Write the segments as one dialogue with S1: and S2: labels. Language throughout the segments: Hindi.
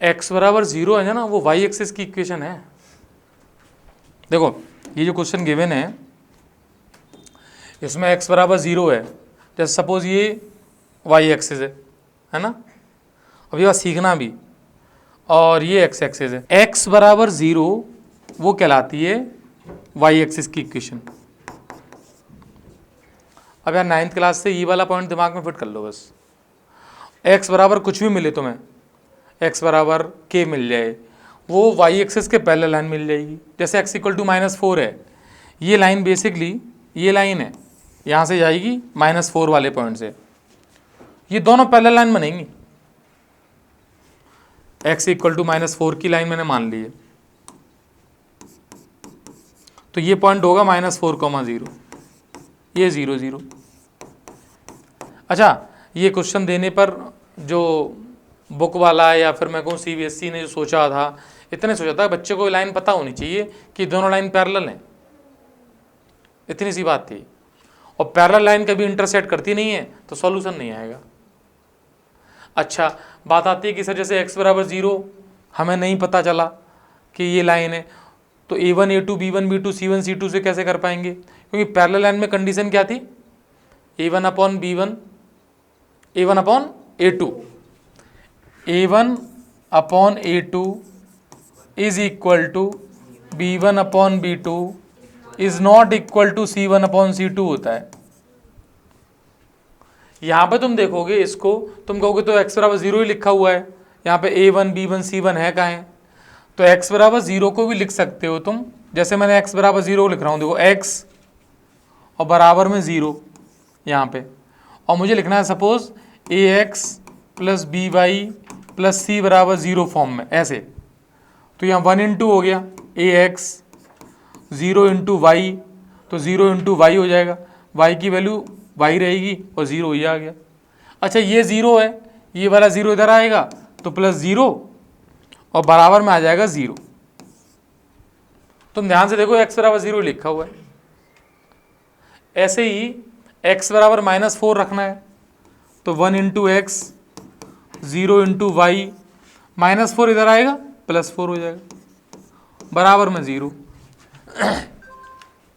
S1: x बराबर 0 है ना, वो y एक्सिस की इक्वेशन है। देखो ये जो क्वेश्चन गिवन है इसमें x बराबर 0 है, जैसे सपोज ये y एक्सिस है ना, अब ये बात सीखना भी, और ये x एक्सिस है, x बराबर 0 वो कहलाती है y एक्सिस की इक्वेशन। अब यार 9th क्लास से ये वाला पॉइंट दिमाग में फिट कर लो बस। x बराबर कुछ भी मिले तुम्हें, x बराबर k मिल जाए, वो y एक्सिस के पैरेलल लाइन मिल जाएगी। जैसे x इक्वल टू -4 है, ये लाइन बेसिकली ये लाइन है, यहाँ से जाएगी -4 वाले पॉइंट से, ये दोनों पैरेलल लाइन बनेंगी। x इक्वल टू -4 की लाइन मैंने मान ली है, तो ये पॉइंट होगा -4,0, ये 0 0। अच्छा, ये क्वेश्चन देने पर जो बुक वाला है या फिर मैं कहूँ CBSE ने जो सोचा था, इतने सोचा था बच्चे को लाइन पता होनी चाहिए कि दोनों लाइन पैरेलल हैं, इतनी सी बात थी। और पैरेलल लाइन कभी इंटरसेक्ट करती नहीं है तो सॉल्यूशन नहीं आएगा। अच्छा, बात आती है कि सर जैसे x बराबर 0 हमें नहीं पता चला कि ये लाइन है, तो A1 A2 B1 B2 C1 C2 से कैसे कर पाएंगे, क्योंकि पैरेलल लाइन में कंडीशन क्या थी, A1 upon B1 A1 upon A2, A1 upon A2 is equal to B1 upon B2 is not equal to C1 upon C2 होता है। यहाँ पे तुम देखोगे इसको, तुम कहोगे तो x बराबर 0 ही लिखा हुआ है, यहाँ पे A1 B1 C1 है कहाँ है, तो x बराबर 0 को भी लिख सकते हो तुम, जैसे मैंने x बराबर 0 लिख रहा हूँ, देखो x और बराबर में 0 यहाँ पे, और मुझे लिखना है suppose ax plus by plus c बराबर 0 फॉर्म में ऐसे, तो यहाँ 1 इंटू हो गया ax, 0 इंटू y, तो 0 इंटू y हो जाएगा, y की वैल्यू y रहेगी और 0 ही आ गया। अच्छा, ये 0 है, ये वाला 0 इधर आएगा तो प्लस 0 और बराबर में आ जाएगा 0। तुम ध्यान से देखो x बराबर 0 लिखा हुआ है। ऐसे ही x बराबर -4 रखना है, तो 1 इंटू एक्स, 0 इंटू वाई, -4 इधर आएगा +4 हो जाएगा, बराबर में 0।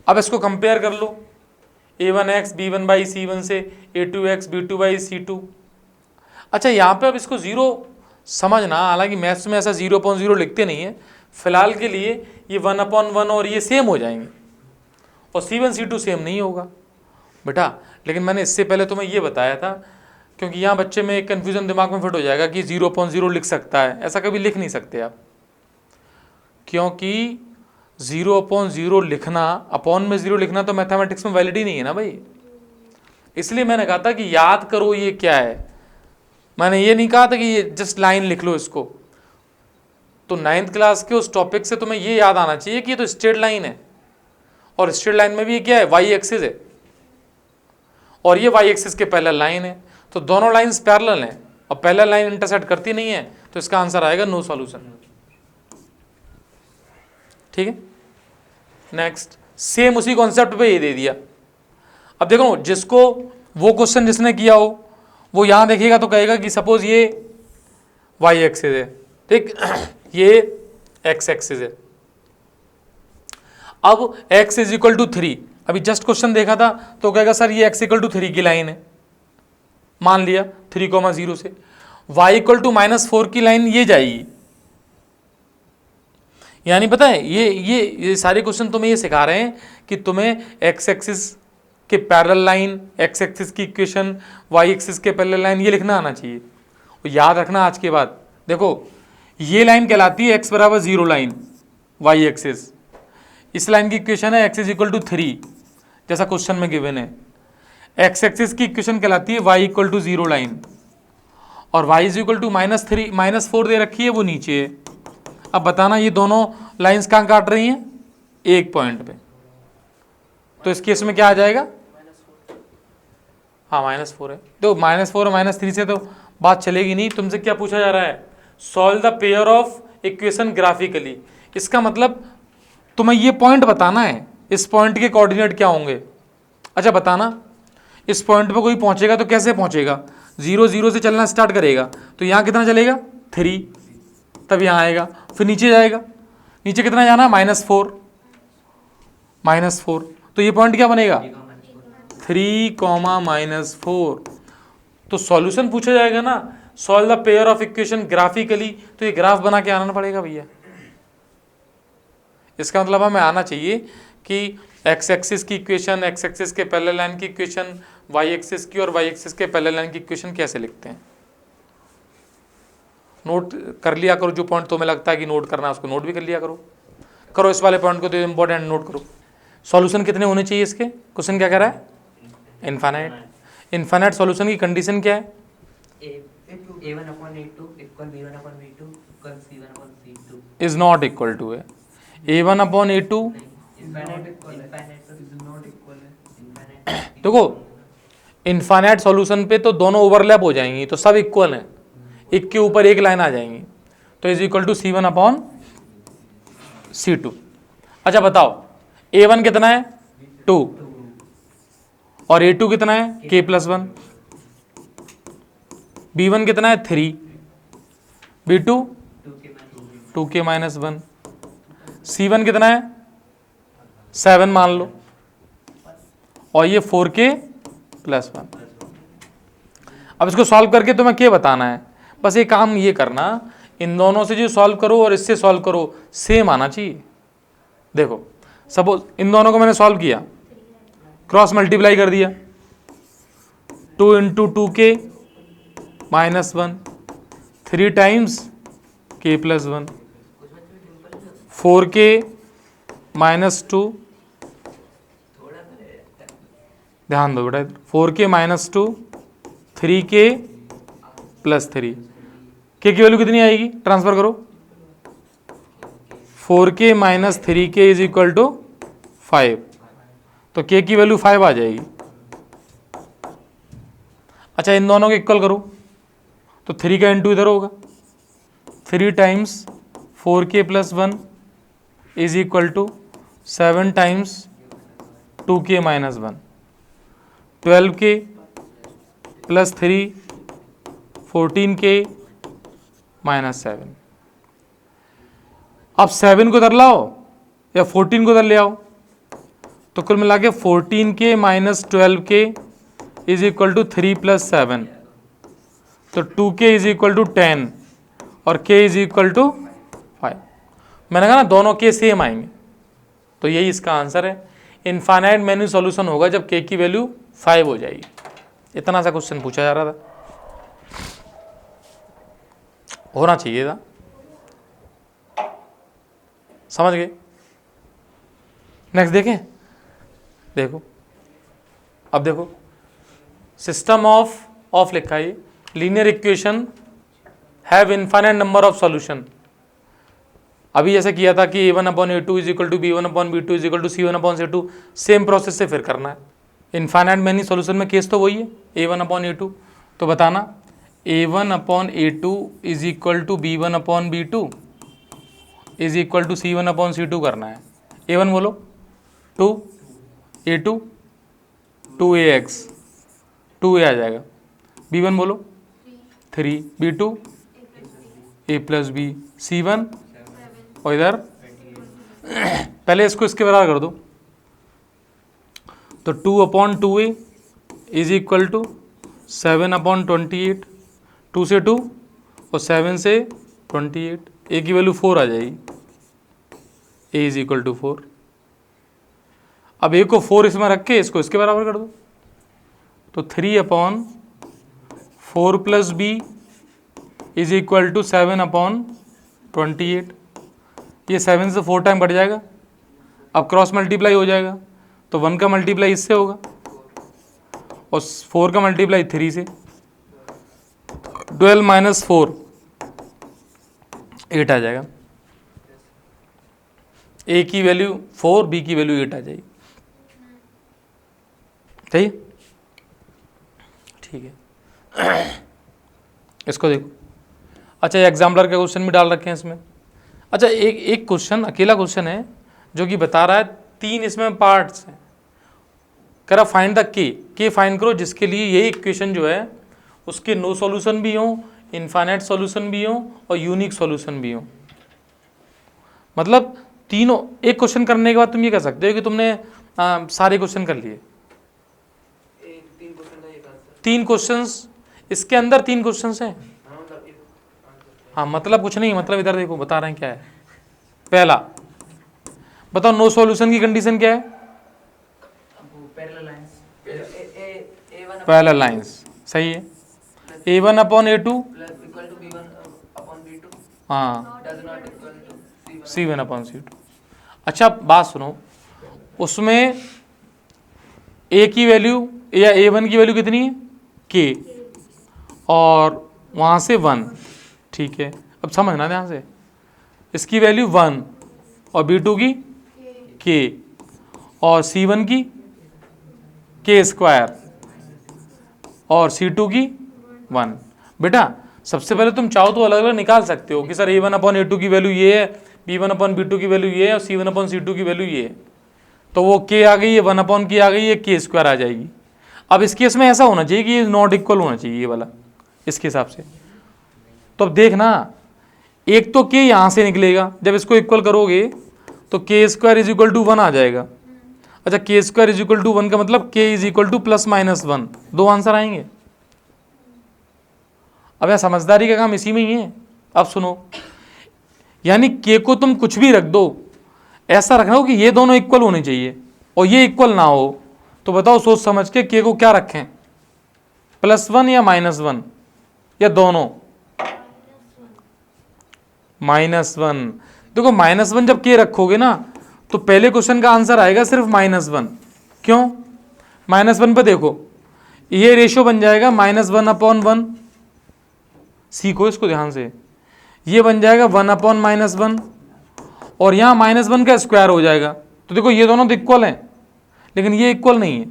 S1: अब इसको कंपेयर कर लो, a1x b1/c1 से a2x b2/c2। अच्छा, यहाँ पे अब इसको 0 समझना, हालांकि मैथ्स में ऐसा 0/0 लिखते नहीं है, फिलहाल के लिए ये 1/1 और ये सेम हो जाएंगे, और c1 c2 सेम नहीं होगा बेटा। लेकिन मैंने इससे पहले तुम्हें ये बताया था, क्योंकि यहाँ बच्चे में एक कन्फ्यूजन दिमाग में फिट हो जाएगा कि 0/0 लिख सकता है, ऐसा कभी लिख नहीं सकते आप, क्योंकि 0/0 लिखना, अपॉन में 0 लिखना तो मैथमेटिक्स में वैलिड ही नहीं है ना भाई। इसलिए मैंने कहा था कि याद करो ये क्या है, मैंने ये नहीं कहा था कि ये जस्ट लाइन लिख लो इसको। तो 9th क्लास के उस टॉपिक से तुम्हें ये याद आना चाहिए कि ये तो स्ट्रेट लाइन है, और स्ट्रेट लाइन में भी ये क्या है, वाई एक्सिस है, और ये वाई एक्सिस के पैरेलल लाइन है, तो दोनों लाइंस पैरेलल हैं और पैरेलल लाइन इंटरसेक्ट करती नहीं है, तो इसका आंसर आएगा नो सॉल्यूशन। ठीक है, नेक्स्ट, सेम उसी कॉन्सेप्ट पे ये दे दिया। अब देखो, जिसको वो क्वेश्चन जिसने किया हो वो यहां देखेगा तो कहेगा कि सपोज ये वाई एक्सिस है, ठीक, ये एक्स एक्सिस है। अब x इज इक्वल टू 3, अभी जस्ट क्वेश्चन देखा था तो कहेगा सर ये x इक्वल टू 3 की लाइन है, मान लिया 3,0 से, y इक्वल टू -4 की लाइन ये जाएगी। यानी पता है ये सारे क्वेश्चन तुम्हें ये सिखा रहे हैं कि तुम्हें x एक्सिस के पैरेलल लाइन, x एक्सिस की इक्वेशन, y एक्सिस के पैरेलल लाइन ये लिखना आना चाहिए। और याद रखना आज के बाद, देखो ये लाइन कहलाती है x बराबर 0 लाइन, y एक्सिस, इस लाइन की इक्वेशन है x इज इक्वल टू 3, जैसा क्वेश्चन में गिवन है। x एक्सिस की इक्वेशन कहलाती है y इक्वल टू 0 लाइन, और y इज इक्वल टू -4 दे रखी है, वो नीचे है। अब बताना ये दोनों लाइंस कहाँ काट रही हैं, एक पॉइंट पे, तो इस केस में क्या आ जाएगा, हाँ -4 है। तो -4 और -3 से तो बात चलेगी नहीं। तुमसे क्या पूछा जा रहा है, solve the pair of equation graphically. इसका मतलब तुम्हें ये पॉइंट बताना है, इस पॉइंट के कोऑर्डिनेट क्या होंगे। अच्छा बताना, इस पॉइंट पे कोई पहुंचेगा तो कैसे पहुंचेगा, 0 0 से चलना स्टार्ट करेगा, तो यहाँ कितना चलेगा 3, तब यहाँ आएगा, फिर नीचे जाएगा, नीचे कितना जाना है, -4, तो ये पॉइंट क्या बनेगा, 3, -4। तो सॉल्यूशन पूछा जाएगा ना, solve the pair of equation graphically, तो ये ग्राफ बना के आना पड़ेगा भैया। इसका मतलब हमें आना चाहिए कि एक्स एक्सिस की इक्वेशन, एक्स एक्सिस के पैरेलल लाइन की इक्वेशन, वाई एक्सिस की और वाई एक्सिस के पैरेलल लाइन की इक्वेशन कैसे लिखते हैं। नोट कर लिया करो, जो पॉइंट तुम्हें लगता है कि नोट करना है उसको नोट भी कर लिया करो इस वाले पॉइंट को तो इंपॉर्टेंट नोट करो। सॉल्यूशन कितने होने चाहिए इसके, क्वेश्चन क्या कह रहा है, इनफाइनाइट। इनफाइनाइट सॉल्यूशन की कंडीशन क्या है,
S2: A1/A2 = B1/B2 = C1/C2
S1: is not equal to है, A1/A2 देखो इनफाइनाइट सॉल्यूशन पे तो दोनों ओवरलैप हो जाएंगी, तो सब इक्वल हैं, एक के ऊपर एक लाइन आ जाएंगी, तो इज इक्वल टू C1/C2। अच्छा बताओ A1 कितना है, 2, और A2 कितना है, K+1, B1 कितना है, 3, B2 2K-1, C1 कितना है, 7 मान लो, और ये 4K+1। अब इसको सॉल्व करके तुम्हें क्या बताना है, बस ये काम ये करना, इन दोनों से जो सॉल्व करो और इससे सॉल्व करो सेम आना चाहिए। देखो सपोज इन दोनों को मैंने सॉल्व किया, क्रॉस मल्टीप्लाई कर दिया, 2 × 2K-1, 3 टाइम्स K+1, 4K-2, ध्यान दो बेटा, 4K-2, 3K+3, K की वैल्यू कितनी आएगी, ट्रांसफर करो, 4K-3K = 5, तो K की वैल्यू 5 आ जाएगी। अच्छा इन दोनों को इक्वल करो, तो 3 का इंटू इधर होगा, 3 times 4K+1 = 7 times 2K-1, 12K+3 14K-7। अब 7 को इधर लाओ या 14 को इधर ले आओ, तो कुल मिला के 14K - 12K = 3 + 7, तो 2K = 10 और K = 5। मैंने कहा ना दोनों के सेम आएंगे, तो यही इसका आंसर है। इनफाइनाइट मेन्यू सॉल्यूशन होगा जब K की वैल्यू 5 हो जाएगी। इतना सा क्वेश्चन पूछा जा रहा था, होना चाहिए था, समझ गए। नेक्स्ट देखें, देखो अब देखो सिस्टम ऑफ लिखा है, linear equation have infinite number of solution. अभी जैसे किया था कि A1/A2 = B1/B2 = C1/C2, same process से फिर करना है। इनफाइनाइट मेनी सॉल्यूशन में केस तो वही है, A1/A2, तो बताना A1/A2 = B1/B2 = C1/C2 करना है। A1 बोलो 2, A2 2AX, 2A आ जाएगा, B1 बोलो 3, B2 A+B, C1 और इधर पहले इसको इसके बराबर कर दो, तो 2/2A = 7/28, 2 से 2 और 7 से 28, A की वैल्यू 4 आ जाएगी, A = 4। अब A को 4 इसमें रख के इसको इसके बराबर कर दो, तो 3/4 + B = 7/28, ये 7 से 4 टाइम बढ़ जाएगा। अब क्रॉस मल्टीप्लाई हो जाएगा, तो 1 का मल्टीप्लाई इससे होगा और 4 का मल्टीप्लाई 3 से, 12 - 4 8 आ जाएगा। A की वैल्यू 4, B की वैल्यू 8 आ जाएगी, सही, ठीक है। इसको देखो, अच्छा एग्जाम्पलर का क्वेश्चन भी डाल रखे हैं इसमें। अच्छा एक क्वेश्चन अकेला क्वेश्चन है जो कि बता रहा है 3 इसमें पार्ट्स हैं, कह रहा फाइंड द के फाइंड करो जिसके लिए ये इक्वेशन जो है उसके नो सॉल्यूशन भी हो इनफाइनाइट सॉल्यूशन भी हो और यूनिक सॉल्यूशन भी हो। मतलब तीनों, एक क्वेश्चन करने के बाद तुम ये कह सकते हो कि तुमने सारे क्वेश्चन कर लिए। तीन क्वेश्चंस, इसके अंदर तीन क्वेश्चंस हैं। हाँ मतलब कुछ नहीं, मतलब इधर देखो बता रहे हैं क्या है। पहला बताओ, नो सॉल्यूशन की कंडीशन क्या है? पैरेलल लाइंस, सही है। A1 अपॉन A2 हाँ C1 अपॉन C2। अच्छा बात सुनो, उसमें A की वैल्यू या A1 की वैल्यू कितनी है? K, और वहाँ से 1, ठीक है। अब समझना ध्यान से, इसकी वैल्यू 1 और B2 की K और C1 की K स्क्वायर और C2 की 1। बेटा सबसे पहले तुम चाहो तो अलग अलग निकाल सकते हो कि सर A1 अपॉन A2 की वैल्यू ये है, B1 अपॉन B2 की वैल्यू ये है और C1 अपॉन C2 की वैल्यू ये है। तो वो K आ गई है, 1 अपॉन K आ गई है, K स्क्वायर आ जाएगी। अब इस केस में ऐसा होना चाहिए कि ये नॉट इक्वल होना चाहिए ये वाला, इसके हिसाब से। तो अब देखना, एक तो K यहाँ से निकलेगा, जब इसको इक्वल करोगे तो K square is equal to 1 आ जाएगा। अच्छा K square is equal to 1 का मतलब K is equal to plus minus 1, दो आंसर आएंगे। अब यह समझदारी का काम इसी में ही है। अब सुनो, यानी K को तुम कुछ भी रख दो, ऐसा रखना हो कि ये दोनों इक्वल होने चाहिए और ये इक्वल ना हो, तो बताओ सोच समझ के K को क्या रखें, +1 या -1 या दोनों? -1। देखो -1 जब K रखोगे ना तो पहले क्वेश्चन का आंसर आएगा सिर्फ -1। क्यों? -1 पे देखो, ये रेशियो बन जाएगा -1/1। सीखो इसको ध्यान से, ये बन जाएगा 1 अपॉन -1 और यहाँ -1 का स्क्वायर हो जाएगा। तो देखो ये दोनों तो इक्वल हैं, लेकिन ये इक्वल नहीं है।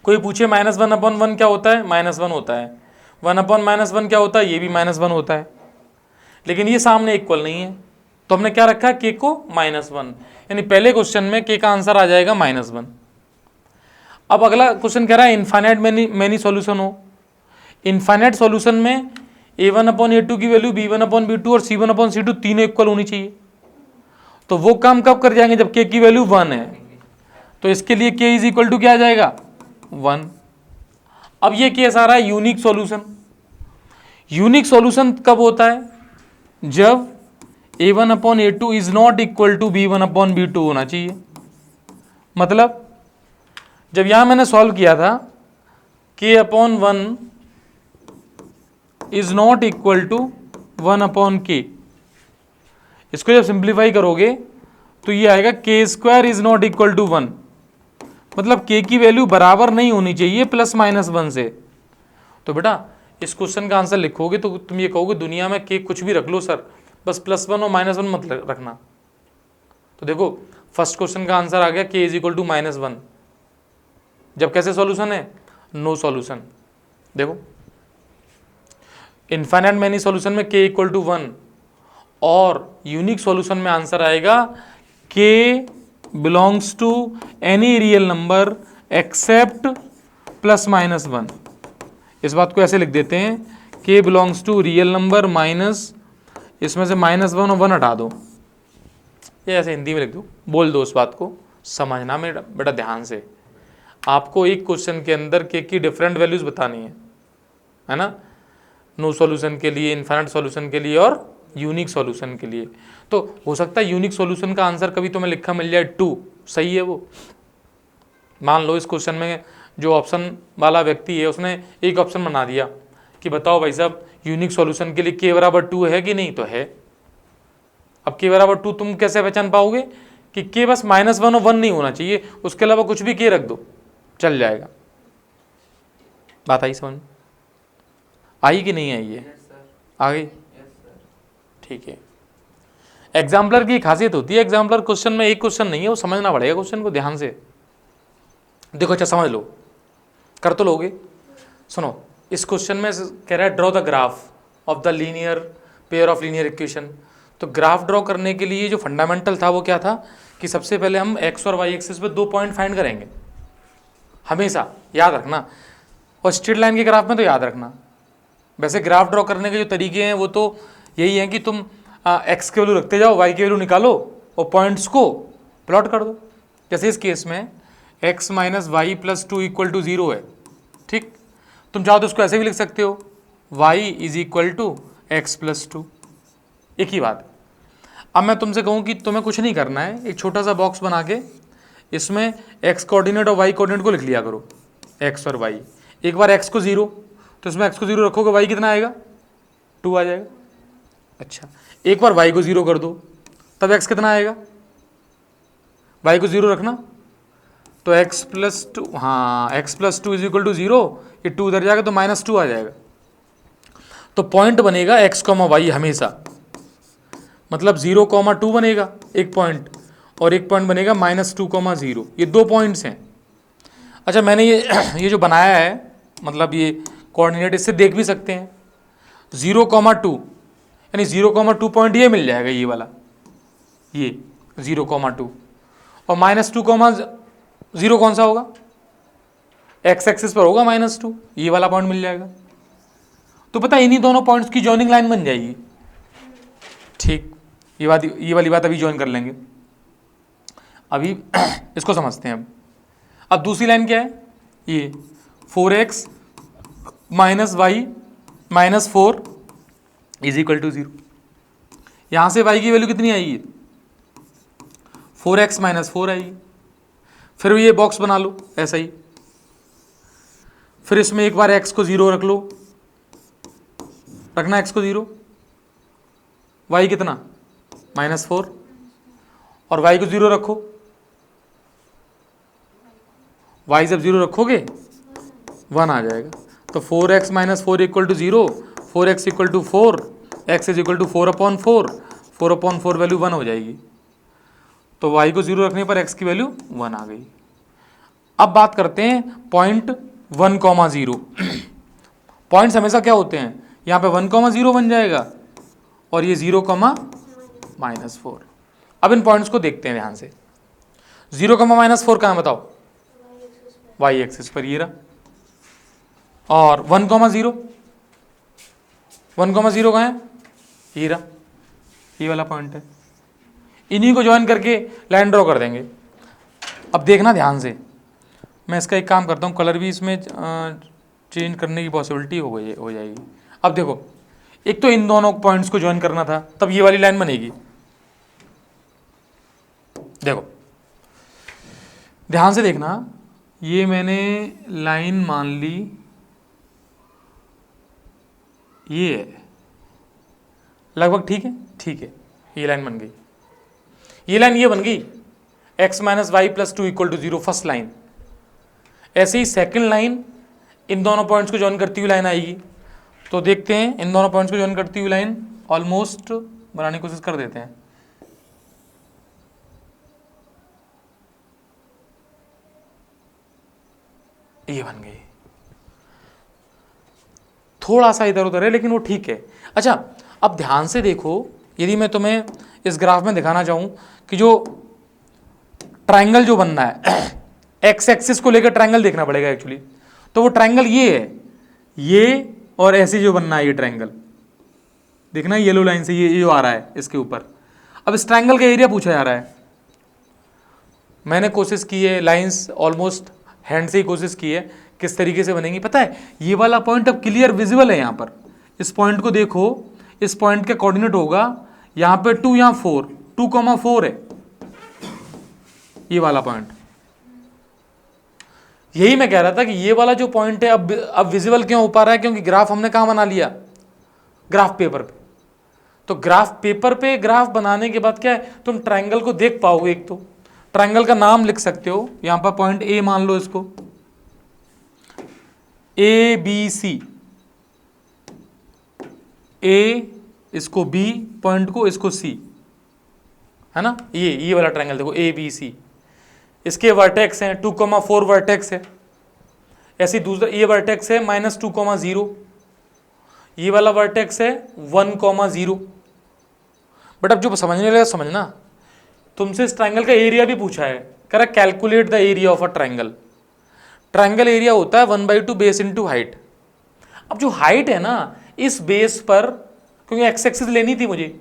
S1: कोई पूछे -1/1 क्या होता है? -1 होता है। 1 अपॉन -1 क्या होता है? ये भी -1 होता है, लेकिन ये सामने इक्वल नहीं है। तो हमने क्या रखा है? K को -1, यानी पहले क्वेश्चन में K का आंसर आ जाएगा -1। अब अगला क्वेश्चन कह रहा है इनफाइनाइट मैनी सॉल्यूशन हो। इनफाइनाइट सॉल्यूशन में A1 अपॉन A2 की वैल्यू B1 अपॉन B2 और C1 अपॉन C2 तीनों इक्वल होनी चाहिए। तो वो काम कब कर जाएंगे? जब K की वैल्यू 1 है। तो इसके लिए K इज इक्वल टू क्या आ जाएगा? 1। अब ये केस आ रहा है यूनिक सॉल्यूशन। यूनिक सॉल्यूशन कब होता है? जब A1 upon A2 is not equal to B1 upon B2 होना चाहिए। मतलब जब यहां मैंने सॉल्व किया था K upon 1 is not equal to 1 upon K, इसको जब सिंप्लीफाई करोगे तो ये आएगा K square is not equal to 1। मतलब K की वैल्यू बराबर नहीं होनी चाहिए +-1 से। तो बेटा इस क्वेश्चन का आंसर लिखोगे तो तुम ये कहोगे दुनिया में K कुछ भी रख लो सर, बस +1 और -1 मत रखना। तो देखो फर्स्ट क्वेश्चन का आंसर आ गया K इज इक्वल टू -1। जब कैसे सॉल्यूशन है? No solution. देखो इनफाइनाइट मैनी सॉल्यूशन में K इक्वल टू 1 और यूनिक सॉल्यूशन में आंसर आएगा K belongs to any real number except +-1। इस बात को ऐसे लिख देते हैं, K belongs to real number minus, इसमें से -1 और 1 हटा दो, ये ऐसे हिंदी में लिख दो, बोल दो। इस बात को समझना मेरा बेटा ध्यान से। आपको एक क्वेश्चन के अंदर K की डिफरेंट वैल्यूज बतानी है ना, नो सॉल्यूशन के लिए, इनफाइनाइट सॉल्यूशन के लिए और यूनिक सॉल्यूशन के लिए। तो हो सकता है यूनिक सॉल्यूशन का आंसर कभी तुम्हें लिखा मिल जाए 2, सही है वो। मान लो इस क्वेश्चन में जो ऑप्शन वाला व्यक्ति है उसने एक ऑप्शन बना दिया कि बताओ भाई साहब यूनिक सॉल्यूशन के लिए K बराबर 2 है कि नहीं? तो है। अब K बराबर 2 तुम कैसे पहचान पाओगे कि K बस -1 और 1 नहीं होना चाहिए, उसके अलावा कुछ भी K रख दो चल जाएगा। बात आई समझ? आई कि नहीं आई है? आ गई? ठीक है। एग्जाम्पलर की खासियत होती है, एग्जाम्पलर क्वेश्चन में एक क्वेश्चन नहीं है, वो समझना पड़ेगा क्वेश्चन को ध्यान से। देखो अच्छा समझ लो, कर तो लोगे। सुनो इस क्वेश्चन में कह रहा है draw the graph of the linear pair of linear equation. तो ग्राफ ड्रॉ करने के लिए जो फंडामेंटल था वो क्या था कि सबसे पहले हम x और y एक्सिस पे 2 पॉइंट फाइंड करेंगे, हमेशा याद रखना। और स्ट्रेट लाइन के ग्राफ में तो याद रखना वैसे ग्राफ ड्रॉ करने के जो तरीके हैं वो तो यही है कि तुम एक्स की वैल्यू रखते जाओ, वाई की वैल्यू निकालो और पॉइंट्स को प्लॉट कर दो। जैसे इस केस में x minus Y plus two equal to 0 है, ठीक। तुम चाहो तो उसको ऐसे भी लिख सकते हो, y is equal to X plus two, एक ही बात। अब मैं तुमसे कहूँ कि तुम्हें कुछ नहीं करना है, एक छोटा सा बॉक्स बना के इसमें x कोऑर्डिनेट और y कोऑर्डिनेट को लिख लिया करो, x और y। एक बार x को 0 तो इसमें x को 0 रखोगे, y कितना आएगा 2 आ जाएगा। अच्छा, एक बार y को 0 कर दो तब x कितना आएगा, y को 0 रखना तो x प्लस टू, हाँ x plus two is equal to 0, ये 2 उधर जाएगा तो -2 आ जाएगा। तो पॉइंट बनेगा x, y हमेशा, मतलब 0, 2 बनेगा एक पॉइंट, और एक पॉइंट बनेगा -2, 0, ये 2 पॉइंट्स हैं। अच्छा, मैंने ये जो बनाया है, मतलब ये कोऑर्डिनेट, इससे देख भी सकते हैं 0, 2, यानी 0, 2 पॉइंट ये मिल जाएगा, ये वाला, ये 0, 2, और -2, 0 कौन सा होगा, x एक्सिस पर होगा -2, ये वाला पॉइंट मिल जाएगा। तो पता है इन्हीं दोनों पॉइंट्स की जॉइनिंग लाइन बन जाएगी, ठीक। ये वाली बात अभी ज्वाइन कर लेंगे, अभी इसको समझते हैं। अब दूसरी लाइन क्या है, ये 4x minus Y minus 4 is equal to 0। यहां से y की वैल्यू कितनी आएगी, 4x माइनस 4 आएगी। फिर ये बॉक्स बना लो ऐसा ही, फिर इसमें एक बार x को 0 रख लो, रखना x को 0, y कितना -4, और y को 0 रखो, y जब 0 रखोगे 1 आ जाएगा। तो 4x minus 4 equal to 0, 4x equal to 4, x is equal to 4/4, 4/4 value 1 हो जाएगी। तो y को 0 रखने पर x की वैल्यू 1 आ गई। अब बात करते हैं पॉइंट 1, 0। पॉइंट्स हमेशा क्या होते हैं, यहाँ पे 1, 0 बन जाएगा और ये 0, -4। अब इन पॉइंट्स को देखते हैं ध्यान से। 0, -4 कहाँ बताओ, y एक्सिस पर ये रहा, और 1, 0, 1, 0 कहाँ है, ये रहा, ये वाला पॉइंट है। इन्हीं को ज्वाइन करके लाइन ड्रॉ कर देंगे। अब देखना ध्यान से, मैं इसका एक काम करता हूँ, कलर भी इसमें चेंज करने की पॉसिबिलिटी हो जाएगी। अब देखो, एक तो इन दोनों पॉइंट्स को ज्वाइन करना था, तब ये वाली लाइन बनेगी। देखो ध्यान से देखना, ये मैंने लाइन मान ली, ये है लगभग, ठीक है, ठीक है, ये लाइन बन गई। ये लाइन ये बन गई x minus Y plus 2 equal to 0, first line. ऐसे ही सेकंड लाइन इन दोनों पॉइंट्स को ज्वाइन करती हुई लाइन आएगी। तो देखते हैं, इन दोनों पॉइंट्स को ज्वाइन करती हुई लाइन ऑलमोस्ट बनाने की कोशिश कर देते हैं। ये बन गई, थोड़ा सा इधर उधर है लेकिन वो ठीक है। अच्छा, अब ध्यान से देखो, यदि मैं तुम्हें इस ग्राफ में दिखाना चाहूं कि जो ट्रायंगल जो बनना है, एक्स एक्सिस को लेकर ट्रायंगल देखना पड़ेगा एक्चुअली। तो वो ट्रायंगल ये है, ये और ऐसे जो बनना है, ये ट्रायंगल देखना, येलो लाइन से ये जो आ रहा है इसके ऊपर। अब इस ट्रायंगल का एरिया पूछा जा रहा है। मैंने कोशिश की है, लाइंस ऑलमोस्ट हैंड से ही कोशिश की है, किस तरीके से बनेंगी पता है। ये वाला पॉइंट अब क्लियर विजिबल है यहाँ पर, इस पॉइंट को देखो, इस पॉइंट का कोऑर्डिनेट होगा यहाँ पे 2, यहाँ 4, 2, 4 है ये वाला पॉइंट। यही मैं कह रहा था कि ये वाला जो पॉइंट है अब विजिबल क्यों हो पा रहा है, क्योंकि ग्राफ हमने कहाँ बना लिया, ग्राफ पेपर पे। तो ग्राफ पेपर पे ग्राफ बनाने के बाद क्या है, तुम ट्रायंगल को देख पाओगे। एक तो ट्रायंगल का नाम लिख सकते हो, यहां पर पॉइंट ए मान लो इसको, ए बी सी, ए इसको बी पॉइंट को, इसको सी, है ना। ये वाला ट्रायंगल देखो, ए बी सी, इसके वर्टेक्स हैं 2, 4 वर्टेक्स है। ऐसे दूसरा ये वर्टेक्स है -2, 0, ये वाला वर्टेक्स है 1, 0। बट अब जो समझने लगा समझना, तुमसे इस ट्रायंगल का एरिया भी पूछा है, कह रहा calculate the area of a triangle. Triangle area होता है 1/2 बेस इनटू हाइट। अब जो हाइट है ना, इस बेस पर, क्योंकि एक्स एक्सिस लेनी थी मुझे,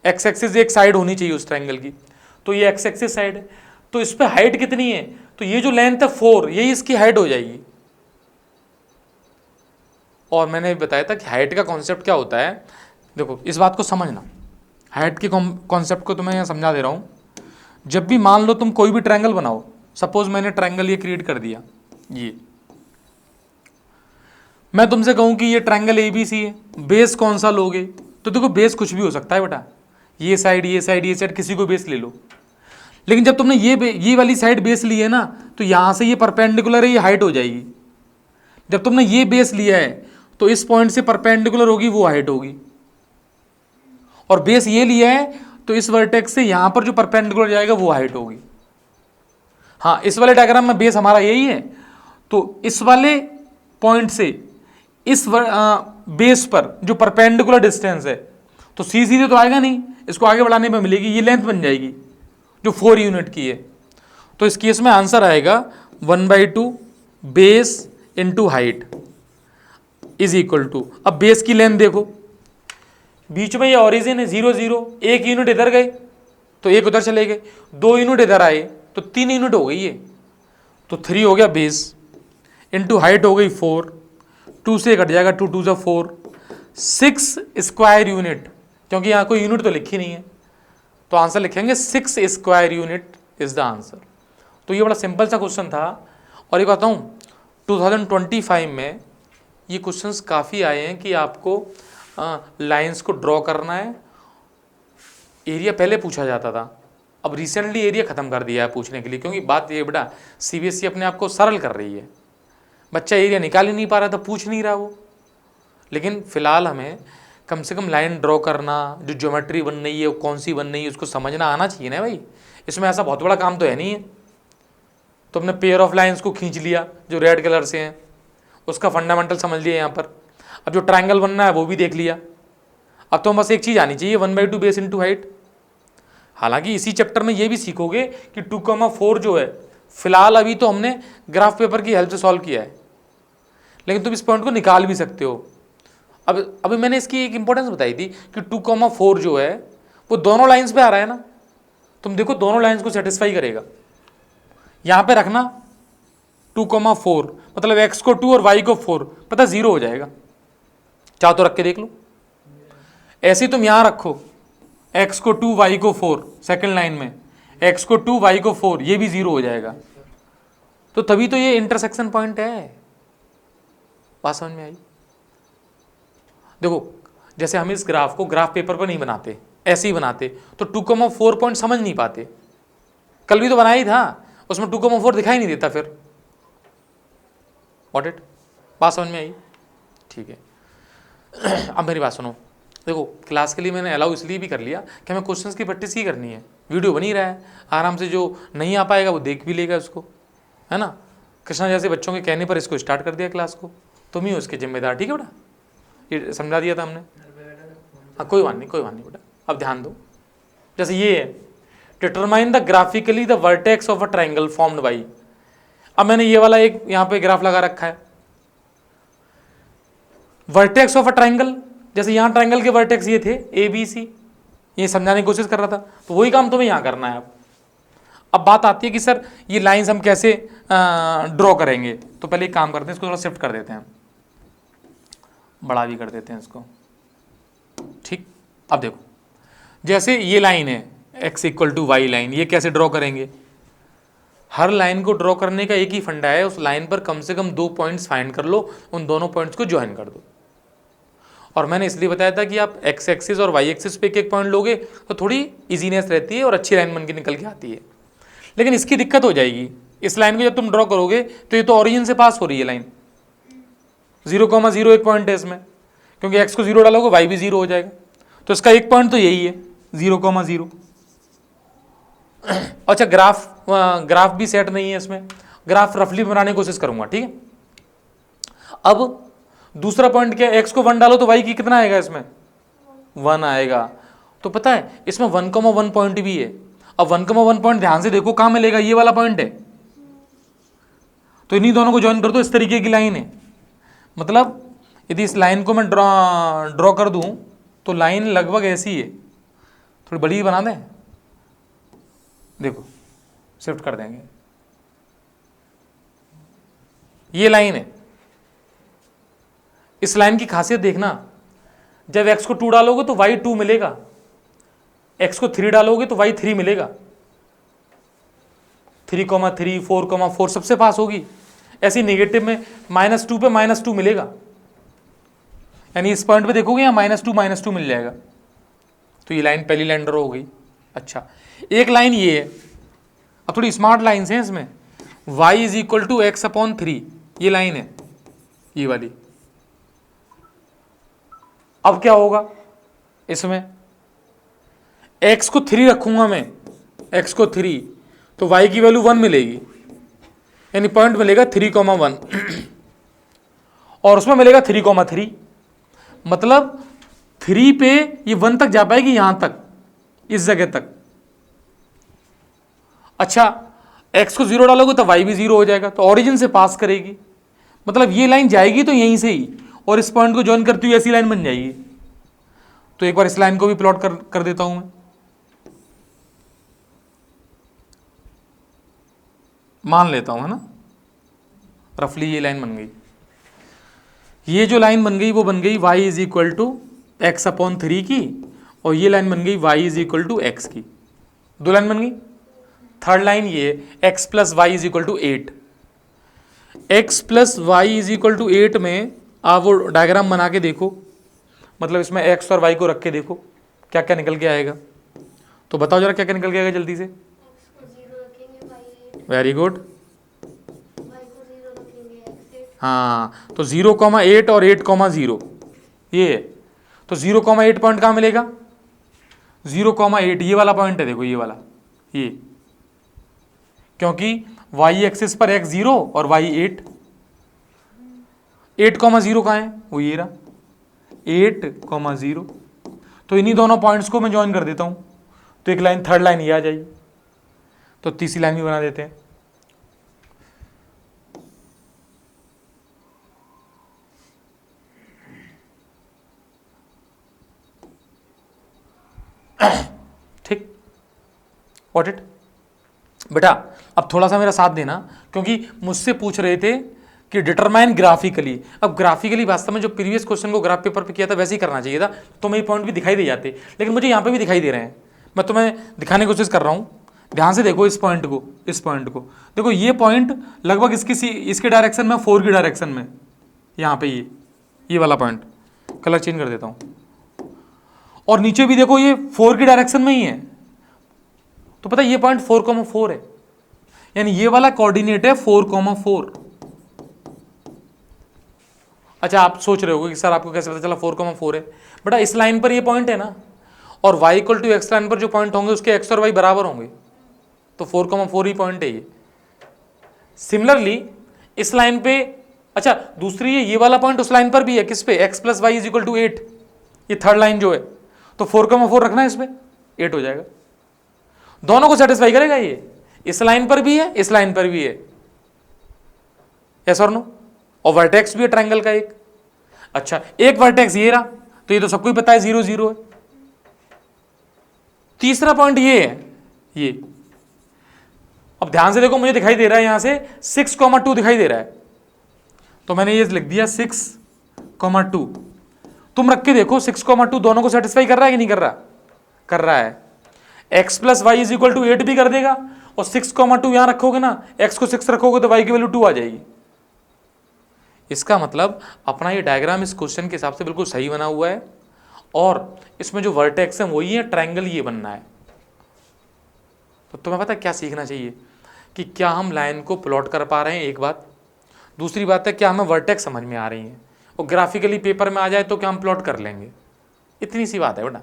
S1: एक्स एक्सिस एक साइड होनी चाहिए उस ट्रायंगल की, तो ये एक्स एक्सिस साइड है, तो इस पे हाइट कितनी है, तो ये जो लेंथ है 4, यही इसकी हाइट हो जाएगी। और मैंने बताया था कि हाइट का कॉन्सेप्ट क्या होता है, देखो इस बात को समझना, हाइट के कॉन्सेप्ट को तुम्हें यहाँ समझा दे रहा हूँ। जब भी मान लो तुम कोई भी ट्रायंगल बनाओ, सपोज मैंने ट्रायंगल ये क्रिएट कर दिया, ये मैं तुमसे कहूँ कि ये ट्रायंगल ABC है, बेस कौन सा लोगे, तो देखो बेस कुछ भी हो सकता है बेटा, ये साइड ये साइड ये साइड, किसी को बेस ले लो। लेकिन जब तुमने ये वाली साइड बेस ली है ना, तो यहाँ से ये परपेंडिकुलर है, ये हाइट हो जाएगी। जब तुमने ये बेस लिया है तो इस पॉइंट से परपेंडिकुलर होगी, वो हाइट होगी। और बेस ये लिया है तो इस वर्टेक्स से यहाँ पर जो परपेंडिकुलर जाएगा वो हाइट होगी। हाँ, इस वाले डायग्राम में बेस हमारा यही है, तो इस वाले पॉइंट से इस बेस पर जो परपेंडिकुलर डिस्टेंस है, तो सीधे तो आएगा नहीं, इसको आगे बढ़ाने में मिलेगी, ये लेंथ बन जाएगी जो 4 यूनिट की है। तो इस केस में आंसर आएगा 1/2 base into height is equal to, अब बेस की लेंथ देखो, बीच में ये ऑरिजिन है 0 0, 1 यूनिट इधर गए तो 1 उधर चले गए, 2 यूनिट इधर आए तो 3 यूनिट हो गई ये, तो 3 हो गया बेस, इंटू हाइट हो गई 4, 2 से कट जाएगा, 2 2 4, 6 स्क्वायर यूनिट, क्योंकि यहाँ कोई यूनिट तो लिखी नहीं है, तो आंसर लिखेंगे 6 square unit is the answer. तो ये बड़ा सिंपल सा क्वेश्चन था। और ये बताऊँ 2025 में ये क्वेश्चंस काफ़ी आए हैं कि आपको लाइंस को ड्रॉ करना है, एरिया पहले पूछा जाता था, अब रिसेंटली एरिया ख़त्म कर दिया है पूछने के लिए, क्योंकि बात ये बेटा CBSE अपने आप को सरल कर रही है, बच्चा एरिया निकाल ही नहीं पा रहा था, पूछ नहीं रहा वो। लेकिन फ़िलहाल हमें कम से कम लाइन ड्रॉ करना, जो ज्योमेट्री बन रही है वो कौन सी बन रही है उसको समझना आना चाहिए ना भाई, इसमें ऐसा बहुत बड़ा काम तो है नहीं है। तो हमने पेयर ऑफ लाइंस को खींच लिया जो रेड कलर से हैं, उसका फंडामेंटल समझ लिया यहाँ पर, अब जो ट्रायंगल बनना है वो भी देख लिया। अब तो बस एक चीज़ आनी चाहिए, 1/2 बेस इंटू हाइट। हालांकि इसी चैप्टर में ये भी सीखोगे कि 2,4 जो है, फिलहाल अभी तो हमने ग्राफ पेपर की हेल्प से सॉल्व किया है, लेकिन तुम इस पॉइंट को निकाल भी सकते हो। अब अभी मैंने इसकी एक इंपॉर्टेंस बताई थी कि 2,4 जो है वो दोनों लाइंस पे आ रहा है ना, तुम देखो दोनों लाइंस को सेटिस्फाई करेगा। यहाँ पे रखना 2,4, मतलब x को 2 और y को 4, पता 0 हो जाएगा, चाहो तो रख के देख लो। ऐसे ही तुम यहाँ रखो x को 2 y को 4, सेकंड लाइन में x को 2 y को 4, ये भी 0 हो जाएगा। तो तभी तो ये इंटरसेक्शन पॉइंट है। बात समझ में आई? देखो जैसे हम इस ग्राफ को ग्राफ पेपर पर नहीं बनाते, ऐसे ही बनाते तो 2,4 पॉइंट समझ नहीं पाते। कल भी तो बनाया ही था, उसमें 2,4 दिखाई नहीं देता फिर। What it? बात समझ में आई? ठीक है। अब मेरी बात सुनो, देखो क्लास के लिए मैंने अलाउ इसलिए भी कर लिया कि हमें क्वेश्चंस की प्रैक्टिस ही करनी है, वीडियो बनी रहा है, आराम से जो नहीं आ पाएगा वो देख भी लेगा उसको, है ना। कृष्णा जैसे बच्चों के कहने पर इसको स्टार्ट कर दिया क्लास को, तुम ही हो उसके जिम्मेदार, ठीक है बेटा, ये समझा दिया था हमने। हाँ कोई बात नहीं बेटा, अब ध्यान दो। जैसे ये है, determine the graphically the vertex of a triangle formed by, अब मैंने ये वाला एक यहाँ पे ग्राफ लगा रखा है, वर्टेक्स ऑफ अ ट्राइंगल, जैसे यहाँ ट्राइंगल के वर्टेक्स ये थे ABC, ये समझाने की कोशिश कर रहा था, तो वही काम तुम्हें यहाँ करना है। अब बात आती है कि सर ये लाइंस हम कैसे ड्रॉ करेंगे, तो पहले एक काम करते हैं, इसको थोड़ा शिफ्ट कर देते हैं, बड़ा भी कर देते हैं इसको, ठीक। अब देखो जैसे ये लाइन है x = y लाइन, ये कैसे ड्रॉ करेंगे। हर लाइन को ड्रॉ करने का एक ही फंडा है, उस लाइन पर कम से कम 2 पॉइंट्स फाइंड कर लो, उन दोनों पॉइंट्स को ज्वाइन कर दो। और मैंने इसलिए बताया था कि आप x एक्सिस और y एक्सिस पे एक पॉइंट लोगे तो थोड़ी इजीनेस रहती है और अच्छी लाइन बन के निकल के आती है। लेकिन इसकी दिक्कत हो जाएगी, इस लाइन को जब तुम ड्रॉ करोगे तो ये तो ओरिजिन से पास हो रही है लाइन, 0,0 एक पॉइंट है इसमें, क्योंकि x को 0 डालोगे y भी 0 हो जाएगा, तो इसका एक पॉइंट तो यही है 0,0। अच्छा ग्राफ भी सेट नहीं है इसमें, ग्राफ रफली बनाने की कोशिश करूंगा, ठीक है। अब दूसरा पॉइंट क्या है, x को 1 डालो तो y की कितना आएगा, इसमें 1 आएगा। तो पता है इसमें 1,1 पॉइंट भी है। अब 1,1 पॉइंट ध्यान से देखो कहां मिलेगा, ये वाला पॉइंट है, तो इन्हीं दोनों को ज्वाइन कर दो, इस तरीके की लाइन है। मतलब यदि इस लाइन को मैं ड्रॉ कर दूं तो लाइन लगभग ऐसी है, थोड़ी बड़ी बना दें, देखो शिफ्ट कर देंगे, ये लाइन है। इस लाइन की खासियत देखना, जब x को 2 डालोगे तो y 2 मिलेगा, x को 3 डालोगे तो y 3 मिलेगा, 3,3 4,4 सबसे पास होगी। ऐसी नेगेटिव में -2 पे -2 मिलेगा, यानी इस पॉइंट पे देखोगे यहाँ -2 मिल जाएगा। तो ये लाइन पहली लाइन ड्रॉ हो गई। अच्छा, एक लाइन ये है, अब थोड़ी स्मार्ट लाइन्स हैं इसमें, y = x/3, ये लाइन है, ये वाली। अब क्या होगा इसमें, x को 3 रखूंगा मैं, x को 3, तो y की वैल्यू 1 मिलेगी, यानी पॉइंट मिलेगा 3,1 और उसमें मिलेगा 3,3, मतलब 3 पे ये 1 तक जा पाएगी, यहां तक, इस जगह तक। अच्छा, x को 0 डालोगे तो y भी 0 हो जाएगा, तो ओरिजिन से पास करेगी, मतलब ये लाइन जाएगी तो यहीं से ही, और इस पॉइंट को ज्वाइन करती हुई ऐसी लाइन बन जाएगी। तो एक बार इस लाइन को भी प्लॉट कर देता हूं मैं, मान लेता हूं, है ना, रफली ये लाइन बन गई। ये जो लाइन बन गई वो बन गई y = x/3 की, और ये लाइन बन गई y = x की, 2 लाइन बन गई। थर्ड लाइन ये x + y = 8, x + y = 8 में आप वो डायग्राम बना के देखो, मतलब इसमें x और y को रख के देखो क्या क्या निकल के आएगा। तो बताओ जरा क्या क्या निकल के आएगा जल्दी से। वेरी गुड, हाँ, तो 0,8 और 8,0 ये है। तो 0,8 पॉइंट कहाँ मिलेगा, 0,8 ये वाला पॉइंट है, देखो ये वाला, ये, क्योंकि y एक्सिस पर x 0 और y 8, 8,0 कहाँ है, वो ये रहा, 8,0। तो इन्हीं दोनों पॉइंट्स को मैं ज्वाइन कर देता हूं, तो एक लाइन, थर्ड लाइन ये आ जाएगी। तो तीसरी लाइन भी बना देते हैं। ठीक, वॉट इट बेटा, अब थोड़ा सा मेरा साथ देना, क्योंकि मुझसे पूछ रहे थे कि डिटरमाइन ग्राफिकली। अब ग्राफिकली वास्तव में जो प्रीवियस क्वेश्चन को ग्राफ पेपर पे किया था वैसे ही करना चाहिए था, तो मेरे पॉइंट भी दिखाई दे जाते, लेकिन मुझे यहाँ पे भी दिखाई दे रहे हैं। मैं तुम्हें दिखाने की कोशिश कर रहा हूँ, ध्यान से देखो इस पॉइंट को, इस पॉइंट को देखो, ये पॉइंट लगभग इसके डायरेक्शन में, 4 की डायरेक्शन में, यहाँ पे ये वाला पॉइंट, कलर चेंज कर देता हूँ, और नीचे भी देखो ये 4 की डायरेक्शन में ही है। तो पता है ये पॉइंट 4,4 है, यानी ये वाला कोऑर्डिनेट है 4,4। अच्छा, आप सोच रहे होगे कि सर आपको कैसे पता चला 4,4 है। बेटा इस लाइन पर ये पॉइंट है ना, और y = x लाइन पर जो पॉइंट होंगे उसके x और y बराबर होंगे, तो 4,4 ही पॉइंट है ये। सिमिलरली इस लाइन पे, अच्छा दूसरी ये वाला पॉइंट उस लाइन पर भी है, किस पे, x + y = 8, ये थर्ड लाइन जो है, तो 4,4 रखना है इस पे, 8 हो जाएगा। दोनों को सेटिस्फाई करेगा ये, इस लाइन पर भी है, इस लाइन पर भी है, यस और नो, और वर्टेक्स भी है ट्रायंगल का एक। अच्छा, एक वर्टेक्स ये रहा, तो ये तो सबको ही पता है 0 0 है। तीसरा पॉइंट ये है, ये, अब ध्यान से देखो, मुझे दिखाई दे रहा है यहां से 6,2 दिखाई दे रहा है, तो मैंने ये लिख दिया 6,2। तुम रख के देखो 6,2 दोनों को सेटिस्फाई कर रहा है कि नहीं कर रहा, कर रहा है। x + y = 8 भी कर देगा, और 6,2 यहां रखोगे ना, x को 6 रखोगे तो y की वैल्यू 2 आ जाएगी। इसका मतलब अपना ये डायग्राम इस क्वेश्चन के हिसाब से बिल्कुल सही बना हुआ है, और इसमें जो वर्टेक्स है वही है, ट्रायंगल ये बनना है। तो तुम्हें पता है क्या सीखना चाहिए, कि क्या हम लाइन को प्लॉट कर पा रहे हैं, एक बात, दूसरी बात है क्या हमें वर्टेक्स समझ में आ रही हैं, और ग्राफिकली पेपर में आ जाए तो क्या हम प्लॉट कर लेंगे, इतनी सी बात है बेटा।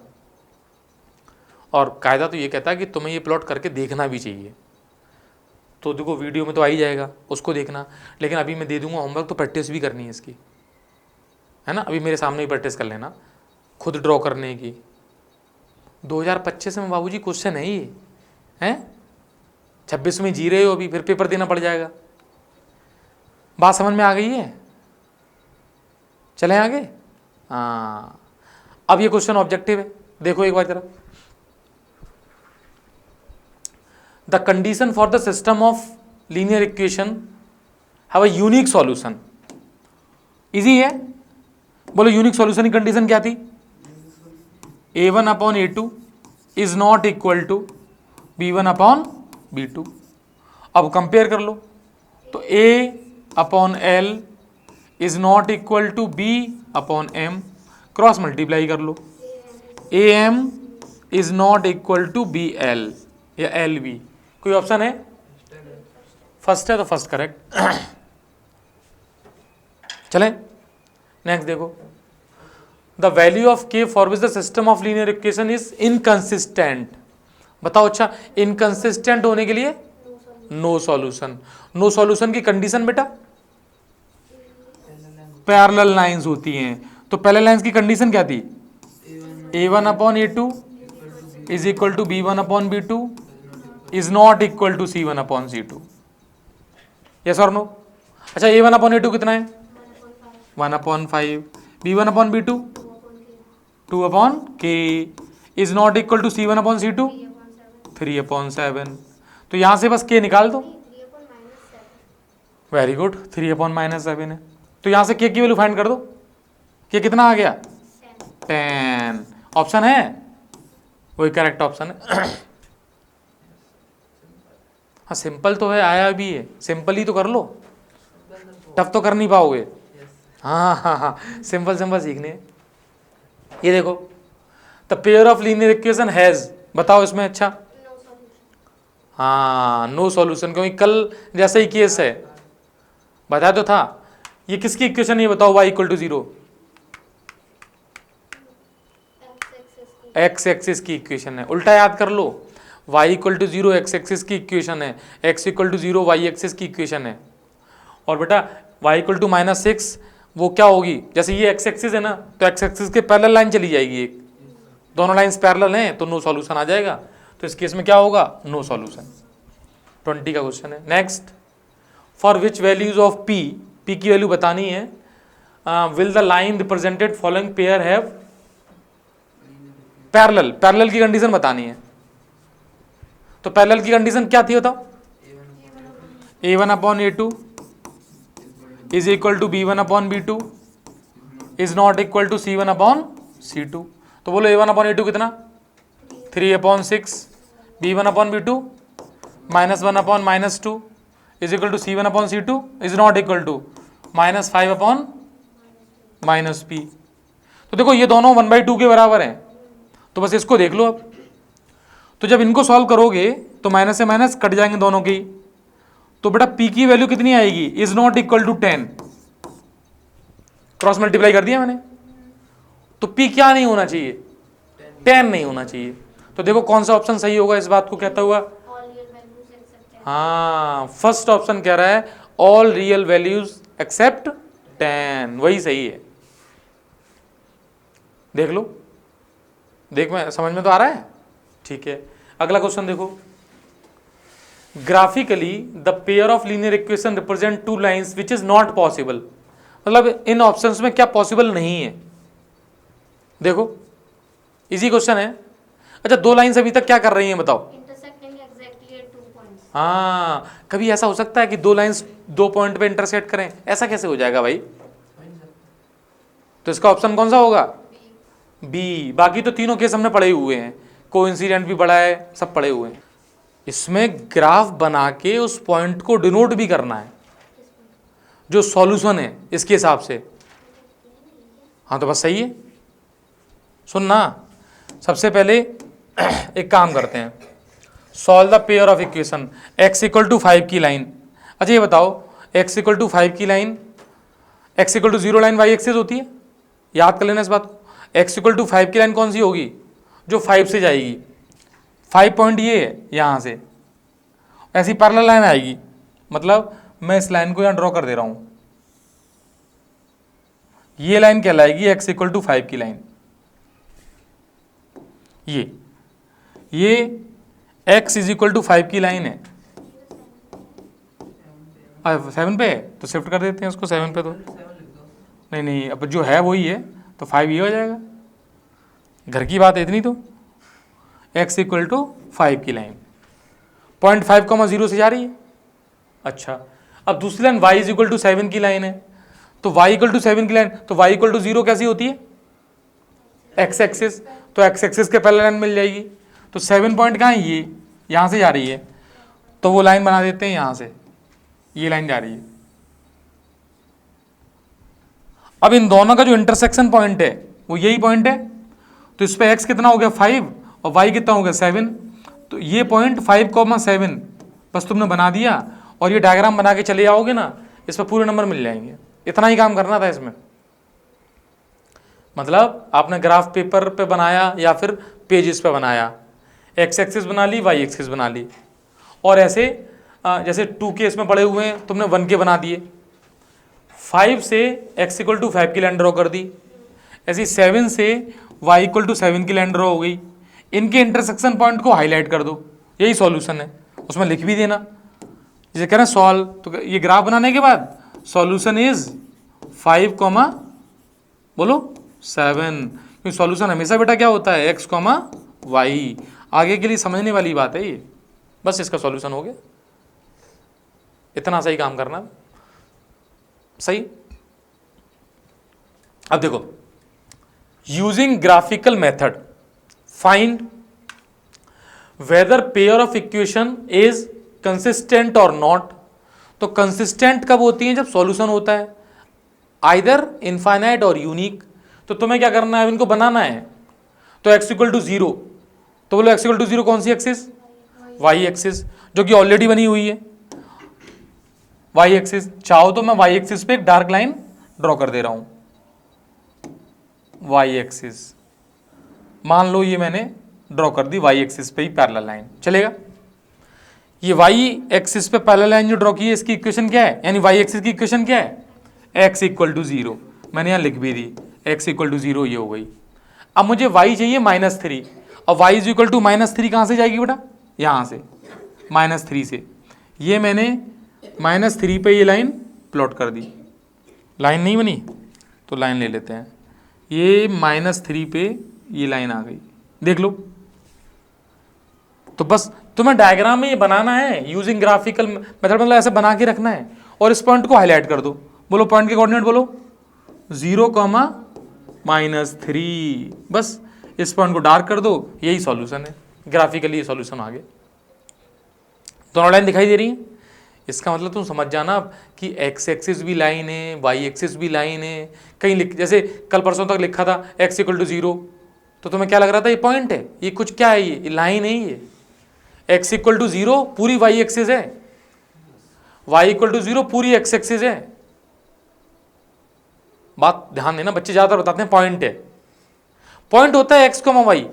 S1: और कायदा तो ये कहता है कि तुम्हें ये प्लॉट करके देखना भी चाहिए। तो देखो वीडियो में तो आ ही जाएगा, उसको देखना, लेकिन अभी मैं दे दूंगा होमवर्क, तो प्रैक्टिस भी करनी है इसकी, है ना। अभी मेरे सामने ही प्रैक्टिस कर लेना, खुद ड्रॉ करने की। 2025 में बाबूजी क्वेश्चन है ये, हैं 26 में जी रहे हो अभी, फिर पेपर देना पड़ जाएगा। बात समझ में आ गई है। चलें आगे। हाँ, अब ये क्वेश्चन ऑब्जेक्टिव है, देखो एक बार जरा। The condition for the system of linear equation have a unique solution. Easy है, बोलो यूनिक सॉल्यूशन की कंडीशन क्या थी? a1 upon a2 is not equal to b1 upon b2। अब कंपेयर कर लो, तो a upon l is not equal to b upon m, cross multiply कर लो, am is not equal to bl या lb। कोई ऑप्शन है? फर्स्ट है तो फर्स्ट करेक्ट। चलें नेक्स्ट देखो। The value of k for which the system of linear equation is inconsistent. बताओ, अच्छा इनकंसिस्टेंट होने के लिए नो सॉल्यूशन। नो सॉल्यूशन की कंडीशन बेटा पैरेलल लाइंस होती हैं। तो पैरेलल लाइंस की कंडीशन क्या थी? a1 upon a2 is equal to b1 upon b2 is not equal to c1 upon c2। Yes और नो? अच्छा a1 अपॉन a2 कितना है? 1 upon 5। b1 upon b2 2 upon k is not equal to c1 upon c2 3 upon 7। तो यहां से बस k निकाल दो। वेरी गुड, 3 अपॉन -7 है। तो यहां से k की वैल्यू फाइंड कर दो। k कितना आ गया? 10। ऑप्शन है वही करेक्ट ऑप्शन है। हाँ सिंपल तो है, आया भी है, सिंपल ही तो कर लो, टफ तो कर नहीं पाओगे। हाँ हाँ हाँ, सिंपल सिंपल सीखने। ये देखो, the pair of linear equation has, बताओ इसमें। अच्छा हाँ नो सॉल्यूशन, क्योंकि कल जैसा ही केस है, बताया तो था। ये किसकी इक्वेशन है ये बताओ? y equal to 0, x axis की इक्वेशन है। उल्टा याद कर लो, y equal to 0 x axis की इक्वेशन है, x equal to 0 y axis की इक्वेशन है। और बेटा y इक्वल टू -6 वो क्या होगी? जैसे ये x एक्सिस है ना, तो x एक्सिस के पैरेलल लाइन चली जाएगी एक, दोनों लाइंस पैरेलल हैं तो नो सॉल्यूशन आ जाएगा। तो इस केस में क्या होगा? No solution. 20 का क्वेश्चन है। Next, for which values of p, p की वैल्यू बतानी है। Will the line represented following pair have parallel, parallel की कंडीशन बतानी है। तो पैरेलल की कंडीशन क्या थी बताओ? a1 upon a2 is equal to b1 upon b2 is not equal to c1 upon c2। तो बोलो a1 अपॉन a2 कितना? 3 upon 6, b1 upon b2 -1 upon -2 is equal to c1 upon c2 is not equal to -5 upon -p। तो देखो ये दोनों 1/2 के बराबर हैं, तो बस इसको देख लो अब। तो जब इनको सॉल्व करोगे तो माइनस से माइनस कट जाएंगे दोनों की। तो बेटा p की वैल्यू कितनी आएगी? Is not equal to 10। Cross multiply कर दिया मैंने। तो p क्या नहीं होना चाहिए? 10 नहीं होना चाहिए। तो देखो कौन सा ऑप्शन सही होगा इस बात को कहता हुआ? हाँ, फर्स्ट ऑप्शन कह रहा है ऑल रियल वैल्यूज एक्सेप्ट 10, वही सही है। देख लो, देख में समझ में तो आ रहा है? ठीक है, अगला क्वेश्चन देखो। Graphically the pair of linear equation represent two lines which is not possible. मतलब इन ऑप्शंस में क्या पॉसिबल नहीं है? देखो इजी क्वेश्चन है। अच्छा दो लाइंस अभी तक क्या कर रही हैं बताओ? हाँ, कभी ऐसा हो सकता है कि दो लाइंस दो पॉइंट पे इंटरसेक्ट करें? ऐसा कैसे हो जाएगा भाई? तो इसका ऑप्शन कौन सा होगा? बी। बाकी तो तीनों केस हमने पढ़े हुए हैं, कोइंसिडेंट भी पढ़ा है, सब पढ़े हुए हैं। इसमें ग्राफ बना के उस पॉइंट को डिनोट भी करना है जो सॉल्यूशन है इसके हिसाब से। हाँ तो बस सही है। सुनना, सबसे पहले एक काम करते हैं, solve the pair of equation x equal to 5 की लाइन। अच्छा ये बताओ, x इक्वल टू 5 की line, x equal to 0 line y axis होती है, याद कर लेना इस बात को। x इक्वल टू 5 की लाइन कौन सी होगी? जो 5 से जाएगी। 5 पॉइंट ये है, यहाँ से ऐसी पैरेलल लाइन आएगी। मतलब मैं इस लाइन को यहाँ ड्रॉ कर दे रहा हूँ, ये लाइन कहलाएगी x इक्वल टू 5 की लाइन। ये x इज इक्वल टू 5 की लाइन है। 7 पे है तो शिफ्ट कर देते हैं उसको 7 पे। तो नहीं नहीं, अब जो है वही है, तो 5 ये हो जाएगा, घर की बात है इतनी तो। x इक्वल टू 5 की लाइन 0.5, 0 से जा रही है। अच्छा, अब दूसरी line y is equal to 7 की लाइन है, तो y इक्वल टू 7 की लाइन, तो y इक्वल टू 0 कैसी होती है? x एक्सिस, तो x एक्सिस के पहले लाइन मिल जाएगी। तो 7 पॉइंट कहाँ है? ये यहाँ से जा रही है, तो वो लाइन बना देते हैं यहाँ से, ये लाइन जा रही है। अब इन दोनों का जो इंटरसेक्शन पॉइंट है वो यही पॉइंट है, तो इस पे x कितना हो गया 5 और y कितना हो गया 7, तो ये पॉइंट 5,7 बस तुमने बना दिया और ये डायग्राम बना के चले जाओगे ना, इस पर पूरे नंबर मिल जाएंगे। इतना ही काम करना था इसमें, मतलब आपने ग्राफ पेपर पे बनाया या फिर पेजेस पे बनाया, x एक्सिस बना ली, y एक्सिस बना ली, और ऐसे जैसे 2 के इसमें पड़े हुए हैं तुमने 1 के बना दिए, 5 से x इक्वल टू 5 की लाइन ड्रॉ कर दी, ऐसी 7 से y इक्वल टू 7 की लाइन ड्रॉ हो गई। इनके इंटरसेक्शन पॉइंट को हाईलाइट कर दो, यही सॉल्यूशन है, उसमें लिख भी देना। जैसे कह रहे हैं सॉल्व, तो ये ग्राफ बनाने के बाद सॉल्यूशन इज 5, बोलो 7, क्योंकि सॉल्यूशन हमेशा बेटा क्या होता है x, y। आगे के लिए समझने वाली बात है ये, बस इसका सॉल्यूशन हो गया। इतना सही काम करना, सही। अब देखो, using graphical method find weather pair of equation is consistent और नॉट। तो कंसिस्टेंट कब होती है? जब सॉल्यूशन होता है आइदर इनफाइनाइट और यूनिक। तो तुम्हें क्या करना है, इनको बनाना है। तो x इक्वल टू 0, तो बोलो x इक्वल टू 0 कौन सी एक्सिस? y एक्सिस, जो कि ऑलरेडी बनी हुई है y एक्सिस। चाहो तो मैं y एक्सिस पे एक डार्क लाइन ड्रॉ कर दे रहा हूं, y एक्सिस मान लो ये मैंने ड्रॉ कर दी, y एक्सिस पे ही पैरेलल लाइन चलेगा। ये y एक्सिस पे पैरेलल लाइन जो ड्रॉ की है इसकी इक्वेशन क्या है, यानी y एक्सिस की इक्वेशन क्या है? x इक्वल टू 0, मैंने यहाँ लिख भी दी, x इक्वल टू 0 ये हो गई। अब मुझे y चाहिए -3, और y इज इक्वल टू -3 कहाँ से जाएगी बेटा? यहाँ से, -3 से। ये मैंने -3 पे ये लाइन प्लॉट कर दी, लाइन नहीं बनी तो लाइन ले लेते हैं, ये -3 पे ये लाइन आ गई, देख लो। तो बस तुम्हें डायग्राम में ये बनाना है यूजिंग ग्राफिकल मेथड, मतलब ऐसे बना के रखना है और इस पॉइंट को हाईलाइट कर दो। बोलो पॉइंट के कोऑर्डिनेट बोलो 0, -3, बस इस पॉइंट को डार्क कर दो, यही सॉल्यूशन है। ग्राफिकली ये सॉल्यूशन आ गया। दोनों लाइन दिखाई दे रही है, इसका मतलब तुम समझ जाना कि x एक्सिस भी लाइन है, y एक्सिस भी लाइन है। कहीं जैसे कल परसों तक लिखा था x इक्वल टू 0, तो तुम्हें क्या लग रहा था? ये पॉइंट है, ये कुछ क्या है, ये लाइन है। ये x इक्वल टू 0 पूरी y एक्सिस है, y इक्वल टू 0 पूरी x एक्सिस है। बात ध्यान देना, बच्चे ज्यादातर बताते हैं पॉइंट है, पॉइंट होता है x, y।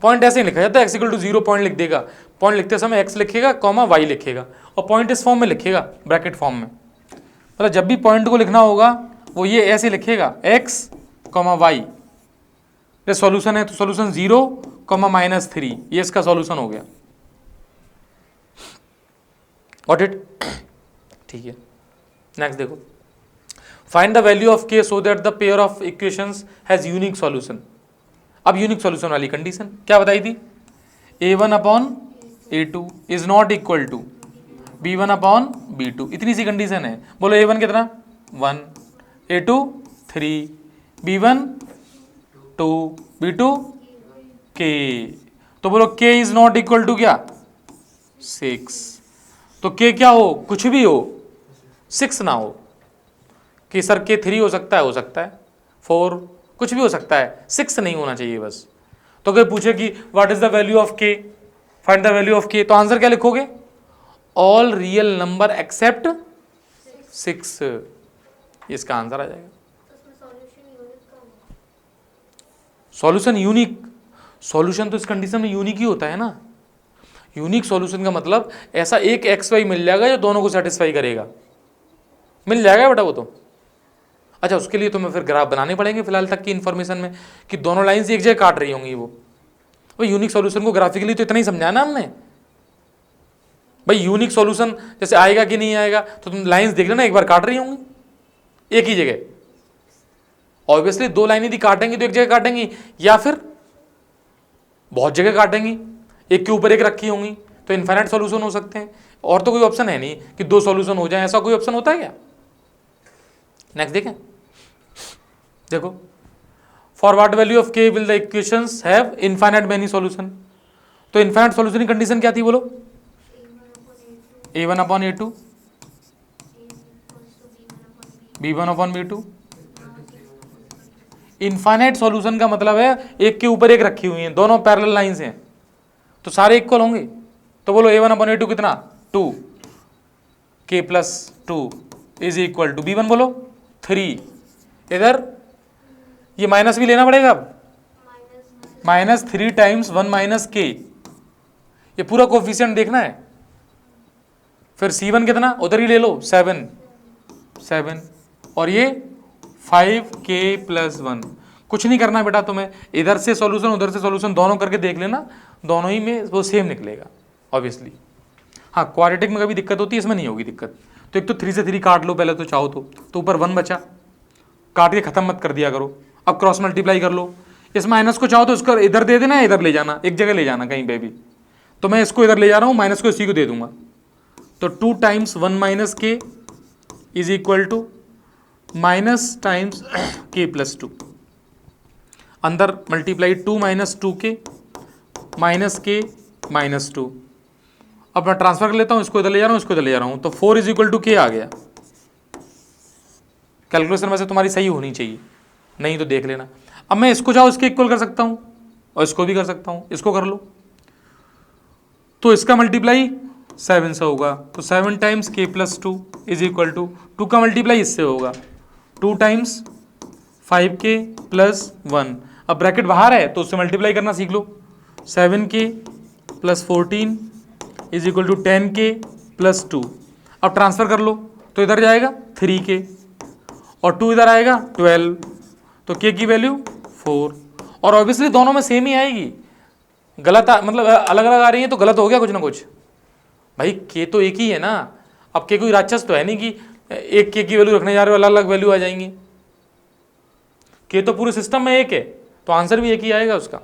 S1: पॉइंट ऐसे ही लिखा जाता है, x इक्वल टू 0 पॉइंट लिख देगा, पॉइंट लिखते समय x लिखेगा, y लिखेगा, और पॉइंट इस फॉर्म में लिखेगा, ब्रैकेट फॉर्म में। मतलब जब भी पॉइंट को लिखना होगा वो ये ऐसे लिखेगा x, y। ये सॉल्यूशन है, तो सॉल्यूशन 0, -3, ये इसका सॉल्यूशन हो गया। Got it? ठीक है, नेक्स्ट देखो, find the value of k so that the pair of equations has unique solution. अब यूनिक सॉल्यूशन वाली कंडीशन क्या बताई थी? a1/a2 is not equal to b1/b2, इतनी सी कंडीशन है। बोलो a1 कितना? 1, a2 3, b1 2, b2 k। तो बोलो k is not equal to क्या? 6। तो k क्या हो? कुछ भी हो, 6 ना हो। कि सर k 3 हो सकता है 4, कुछ भी हो सकता है, 6 नहीं होना चाहिए बस। तो अगर पूछे कि what is the value of k, find the value of k, तो आंसर क्या लिखोगे? ऑल रियल नंबर एक्सेप्ट 6, इसका आंसर आ जाएगा। सॉल्यूशन यूनिक, सॉल्यूशन तो इस कंडीशन में यूनिक ही होता है ना। यूनिक सॉल्यूशन का मतलब ऐसा एक XY मिल जाएगा जो दोनों को सेटिस्फाई करेगा, मिल जाएगा बेटा वो तो। अच्छा, उसके लिए तुम्हें फिर ग्राफ बनाने पड़ेंगे फिलहाल तक की इन्फॉर्मेशन में कि दोनों लाइंस एक जगह काट रही होंगी वो। भाई यूनिक सॉल्यूशन को ग्राफिकली तो इतना ही समझाया ना हमने। भाई यूनिक सॉल्यूशन जैसे आएगा कि नहीं आएगा, तो तुम लाइंस देख लेना एक बार काट रही होंगी एक ही जगह, ऑब्वियसली दो लाइन यदि काटेंगी तो एक जगह काटेंगी या फिर बहुत जगह काटेंगी, एक के ऊपर एक रखी होंगी, तो इनफाइनाइट सॉल्यूशन हो सकते हैं। और तो कोई ऑप्शन है नहीं कि दो सॉल्यूशन हो जाए, ऐसा कोई ऑप्शन होता है क्या? नेक्स्ट देखें, देखो फॉर व्हाट वैल्यू ऑफ के will the equations have infinite many solution. तो इनफाइनाइट सॉल्यूशन की कंडीशन क्या थी बोलो? a1/a2 b1/b2। इनफाइनाइट सॉल्यूशन का मतलब है एक के ऊपर एक रखी हुई हैं, दोनों पैरेलल लाइंस हैं, तो सारे इक्वल होंगे। तो बोलो a1/a2 कितना? 2, k+2 is equal to b1 बोलो 3। इधर ये माइनस भी लेना पड़ेगा, अब -3 टाइम्स 1 - k, ये पूरा कोफिशिएंट देखना है। फिर c1 कितना उधर ही ले लो 7 और ये 5k+1। कुछ नहीं करना बेटा तुम्हें, इधर से सॉल्यूशन उधर से सॉल्यूशन दोनों करके देख लेना, दोनों ही में वो सेम निकलेगा ऑब्वियसली। हाँ क्वाड्रेटिक में कभी दिक्कत होती है, इसमें नहीं होगी दिक्कत। तो एक तो 3 से 3 काट लो पहले तो चाहो तो ऊपर 1 बचा, काट के खत्म मत कर दिया करो। अब क्रॉस मल्टीप्लाई कर लो, इस माइनस को चाहो तो इसको इधर दे देना, इधर ले जाना, एक जगह ले जाना कहीं पे भी। तो मैं इसको इधर ले जा रहा हूँ, माइनस को इसी को दे दूंगा। तो 2 times 1 - k is equal to minus times k+2, अंदर मल्टीप्लाई 2 - 2k -k -2। अब मैं ट्रांसफर कर लेता हूँ, इसको इधर ले जा रहा हूँ, इसको इधर ले जा रहा हूँ, तो 4 इज इक्वल टू k आ गया। कैलकुलेशन वैसे तुम्हारी सही होनी चाहिए, नहीं तो देख लेना। अब मैं इसको चाहो इसके इक्वल कर सकता हूँ और इसको भी कर सकता हूँ, इसको कर लो। तो इसका मल्टीप्लाई 7 से होगा, तो 7 times k+2 is equal to 2 का मल्टीप्लाई इससे होगा 2 टाइम्स 5k+1। अब ब्रैकेट बाहर है तो उससे मल्टीप्लाई करना सीख लो। 7k+14 is equal to 10k+2। अब ट्रांसफर कर लो तो इधर जाएगा 3k और 2 इधर आएगा 12, तो k की वैल्यू 4। और ऑब्वियसली दोनों में सेम ही आएगी, गलत मतलब अलग अलग आ रही है तो गलत हो गया कुछ ना कुछ। भाई k तो एक ही है ना, अब k कोई राक्षस तो है नहीं कि एक k की वैल्यू रखने जा रहे हो अलग अलग वैल्यू आ जाएंगी। k तो पूरे सिस्टम में एक है, तो आंसर भी एक ही आएगा उसका।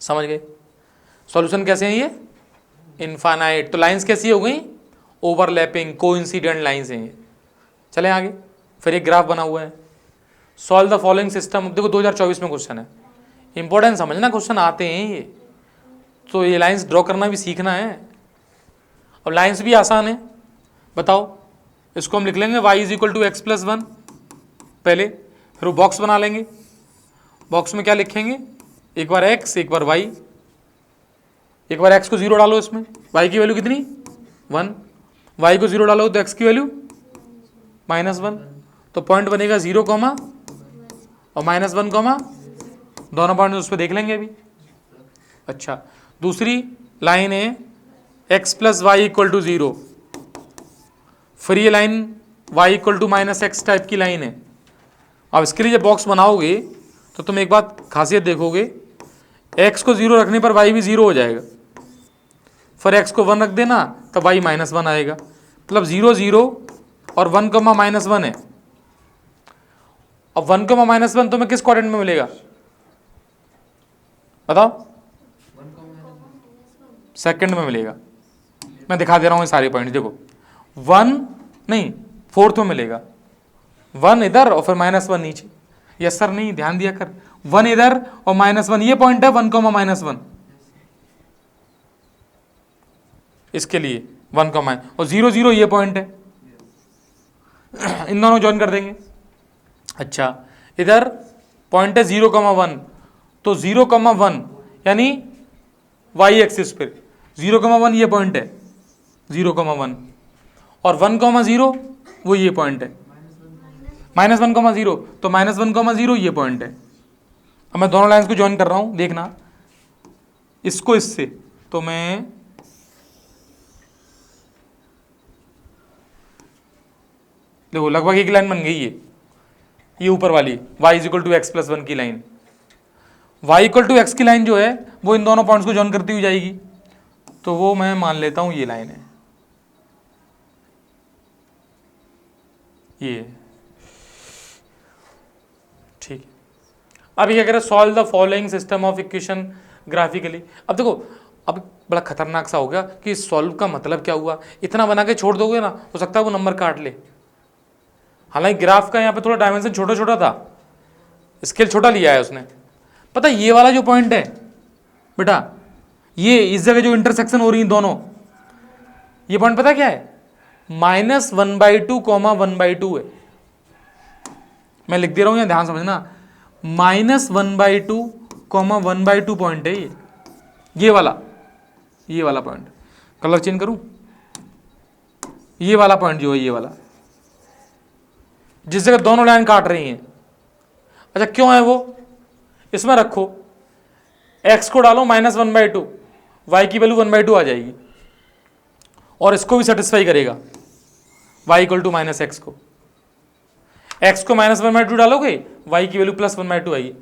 S1: समझ गए? सॉल्यूशन कैसे हैं ये? इनफाइनाइट। तो लाइंस कैसी हो गई? ओवरलैपिंग कोइंसिडेंट लाइंस हैं ये। चलें आगे, फिर एक ग्राफ बना हुआ है। Solve the following system. देखो 2024 में क्वेश्चन है, इंपॉर्टेंट समझना, क्वेश्चन आते हैं ये, तो ये लाइंस ड्रॉ करना भी सीखना है। अब लाइंस भी आसान है, बताओ इसको हम लिख लेंगे y is equal to x+1 पहले, फिर वो बॉक्स बना लेंगे। बॉक्स में क्या लिखेंगे? एक बार x एक बार y। एक बार x को 0 डालो, इसमें y की वैल्यू कितनी? 1। y को 0 डालो तो x की वैल्यू -1। तो पॉइंट बनेगा 0, और -1, दोनों पॉइंट उस पर देख लेंगे अभी। अच्छा, दूसरी लाइन है x+y इक्वल टू 0, फिर ये line y equal to -x type की लाइन है। अब इसके लिए जब बॉक्स बनाओगे तो तुम एक बात खासियत देखोगे, x को 0 रखने पर y भी 0 हो जाएगा, फिर x को 1 रख देना तब y -1 आएगा। मतलब 0 0 और 1, -1 है। अब 1, -1 तुम्हें किस क्वाड्रेंट में मिलेगा बताओ? सेकंड में मिलेगा। मैं दिखा दे रहा हूँ ये सारे पॉइंट, देखो 1 नहीं 4th में मिलेगा, 1 इधर और फिर -1 नीचे। यस सर, नहीं ध्यान दिया कर, 1 इधर और -1 ये पॉइंट है, 1, -1 इसके लिए 1, और 0 0 ये पॉइंट है, इन दोनों ज्वाइन कर देंगे। अच्छा, इधर पॉइंट है 0, 1, तो 0, 1 यानी y एक्सिस पर 0, 1 ये पॉइंट है 0, 1, और 1, 0 वो ये पॉइंट है -1, 0, तो -1, 0 ये पॉइंट है। अब मैं दोनों लाइंस को ज्वाइन कर रहा हूं, देखना इसको इससे, तो मैं देखो लगभग एक लाइन बन गई है ये ऊपर वाली y is equal to x+1 की line. y equal to x की लाइन जो है वो इन दोनों पॉइंट्स को ज्वाइन करती हुई जाएगी, तो वो मैं मान लेता हूं ये लाइन है, ये ठीक है, अब ये कह रहे solve the following system of equation graphically. अब देखो, अब बड़ा खतरनाक सा हो गया कि सॉल्व का मतलब क्या हुआ। इतना बना के छोड़ दोगे ना, हो सकता है वो नंबर काट ले। हालांकि ग्राफ का यहाँ पे थोड़ा डायमेंशन छोटा छोटा था, स्केल छोटा लिया है उसने। पता है ये वाला जो पॉइंट है बेटा, ये इस जगह जो इंटरसेक्शन हो रही है दोनों, ये पॉइंट पता क्या है, -1/2 1/2 है। मैं लिख दे रहा हूं, यहाँ ध्यान समझना, -1/2 1/2 पॉइंट है ये वाला पॉइंट। कलर चेंज करूं, ये वाला पॉइंट जो है, ये वाला जिस जगह दोनों लाइन काट रही हैं। अच्छा क्यों है वो, इसमें रखो, x को डालो -1/2, y की वैल्यू 1/2 आ जाएगी, और इसको भी सेटिस्फाई करेगा, y = -x को। x को -1/2 डालोगे, y की वैल्यू +1/2 आएगी।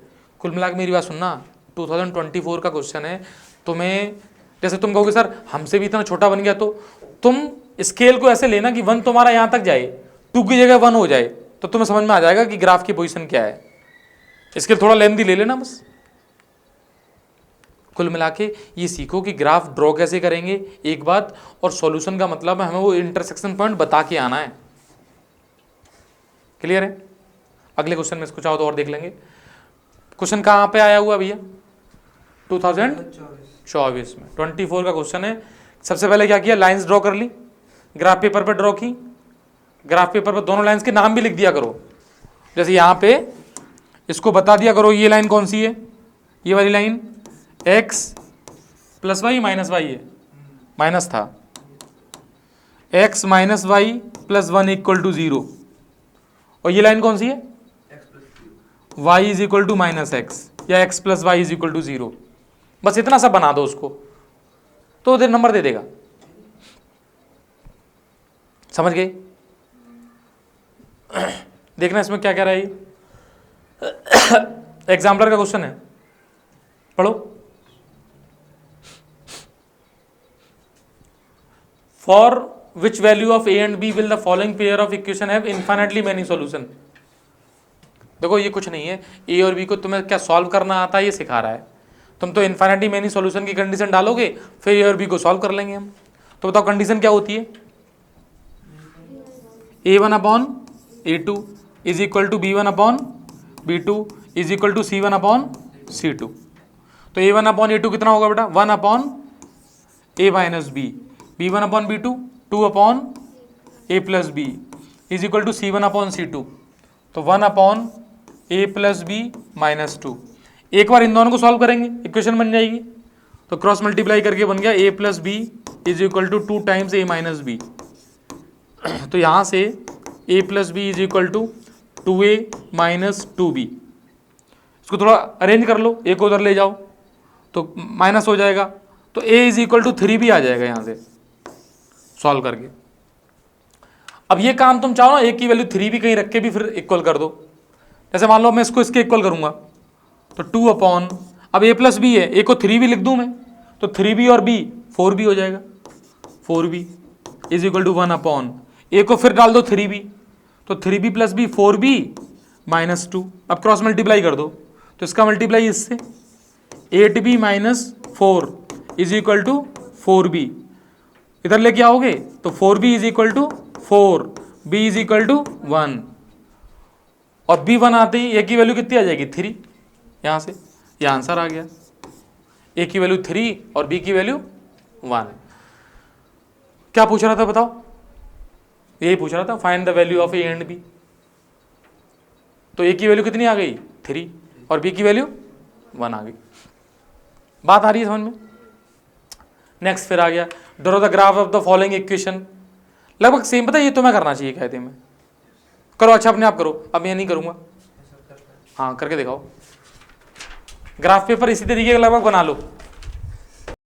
S1: कुल मिला के मेरी बात सुनना, 2024 का क्वेश्चन है। तुम्हें जैसे तुम कहोगे सर हमसे भी इतना छोटा बन गया, तो तुम स्केल को ऐसे लेना कि 1 तुम्हारा यहां तक जाए, 2 की जगह 1 हो जाए, तो तुम्हें समझ में आ जाएगा कि ग्राफ की पोजीशन क्या है। स्केल थोड़ा लेंथी ले लेना बस। कुल मिला के ये सीखो कि ग्राफ ड्रॉ कैसे करेंगे एक बात, और सॉल्यूशन का मतलब है हमें वो इंटरसेक्शन पॉइंट बता के आना है। क्लियर है? अगले क्वेश्चन में इसको चाहो तो और देख लेंगे। क्वेश्चन कहाँ पे आया हुआ भैया, 2024 में 24 का क्वेश्चन है। सबसे पहले क्या किया, लाइंस ड्रॉ कर ली, ग्राफ पेपर पे ड्रॉ की, ग्राफ पेपर पर दोनों लाइंस के नाम भी लिख दिया करो। जैसे यहाँ पे इसको बता दिया करो, ये लाइन कौन सी है, ये वाली लाइन x + y - y है, माइनस था, x - y + 1 = 0, और ये लाइन कौन सी है, y = -x, या x + y = 0। बस इतना सा बना दो उसको, तो उधर नंबर दे देगा। समझ गए? देखना इसमें क्या कह रहा है ये। एग्जाम्पलर का क्वेश्चन है, पढ़ो। For which value of a and b will the following pair of equation have infinitely many solution। देखो ये कुछ नहीं है, a और b को तुम्हें क्या सॉल्व करना आता है ये सिखा रहा है। तुम तो इन्फिनिटी मेनी सॉल्यूशन की कंडीशन डालोगे, फिर a और b को सॉल्व कर लेंगे हम। तो बताओ कंडीशन क्या होती है, a1/a2 = b1/b2 = c1/c2। तो a1/a2 कितना होगा बेटा, 1/a - b, b1/b2 2/a + b = c1/c2। तो 1/a + b - 2। एक बार इन दोनों को सॉल्व करेंगे, इक्वेशन बन जाएगी। तो क्रॉस मल्टीप्लाई करके बन गया a + b = 2 times a - b। तो यहां से a + b = 2a - 2b। इसको थोड़ा अरेंज कर लो, a को उधर ले जाओ तो माइनस हो जाएगा, तो a = 3b आ जाएगा यहां से सॉल्व करके। अब ये काम तुम चाहो ना, a की वैल्यू 3b कहीं रख के भी फिर इक्वल कर दो। जैसे मान लो मैं इसको इसके इक्वल करूंगा, तो 2 अब a + b है, a को 3b लिख दूं मैं, तो 3b और b 4b हो जाएगा। 4b = 1/, a को फिर डाल दो 3b, तो 3b + b 4b - 2। अब क्रॉस मल्टीप्लाई कर दो, तो इसका मल्टीप्लाई इससे 8b - 4 = 4b। इधर लेके आओगे तो 4b = 4, b = 1, और b 1 आते ही a की वैल्यू कितनी आ जाएगी, 3। यहां से यह आंसर आ गया, a की वैल्यू 3 और b की वैल्यू 1। क्या पूछ रहा था बताओ, यही पूछ रहा था, find the value of a and b। तो a की वैल्यू कितनी आ गई, 3, और b की वैल्यू 1 आ गई। बात आ रही है समझ में? नेक्स्ट फिर आ गया, draw the graph of the following equation. लगभग सेम, पता है ये तुम्हें करना चाहिए कहते में। करो, अच्छा अपने आप करो, अब मैं नहीं करूंगा। हाँ करके दिखाओ, ग्राफ पेपर इसी तरीके का लगभग बना लो।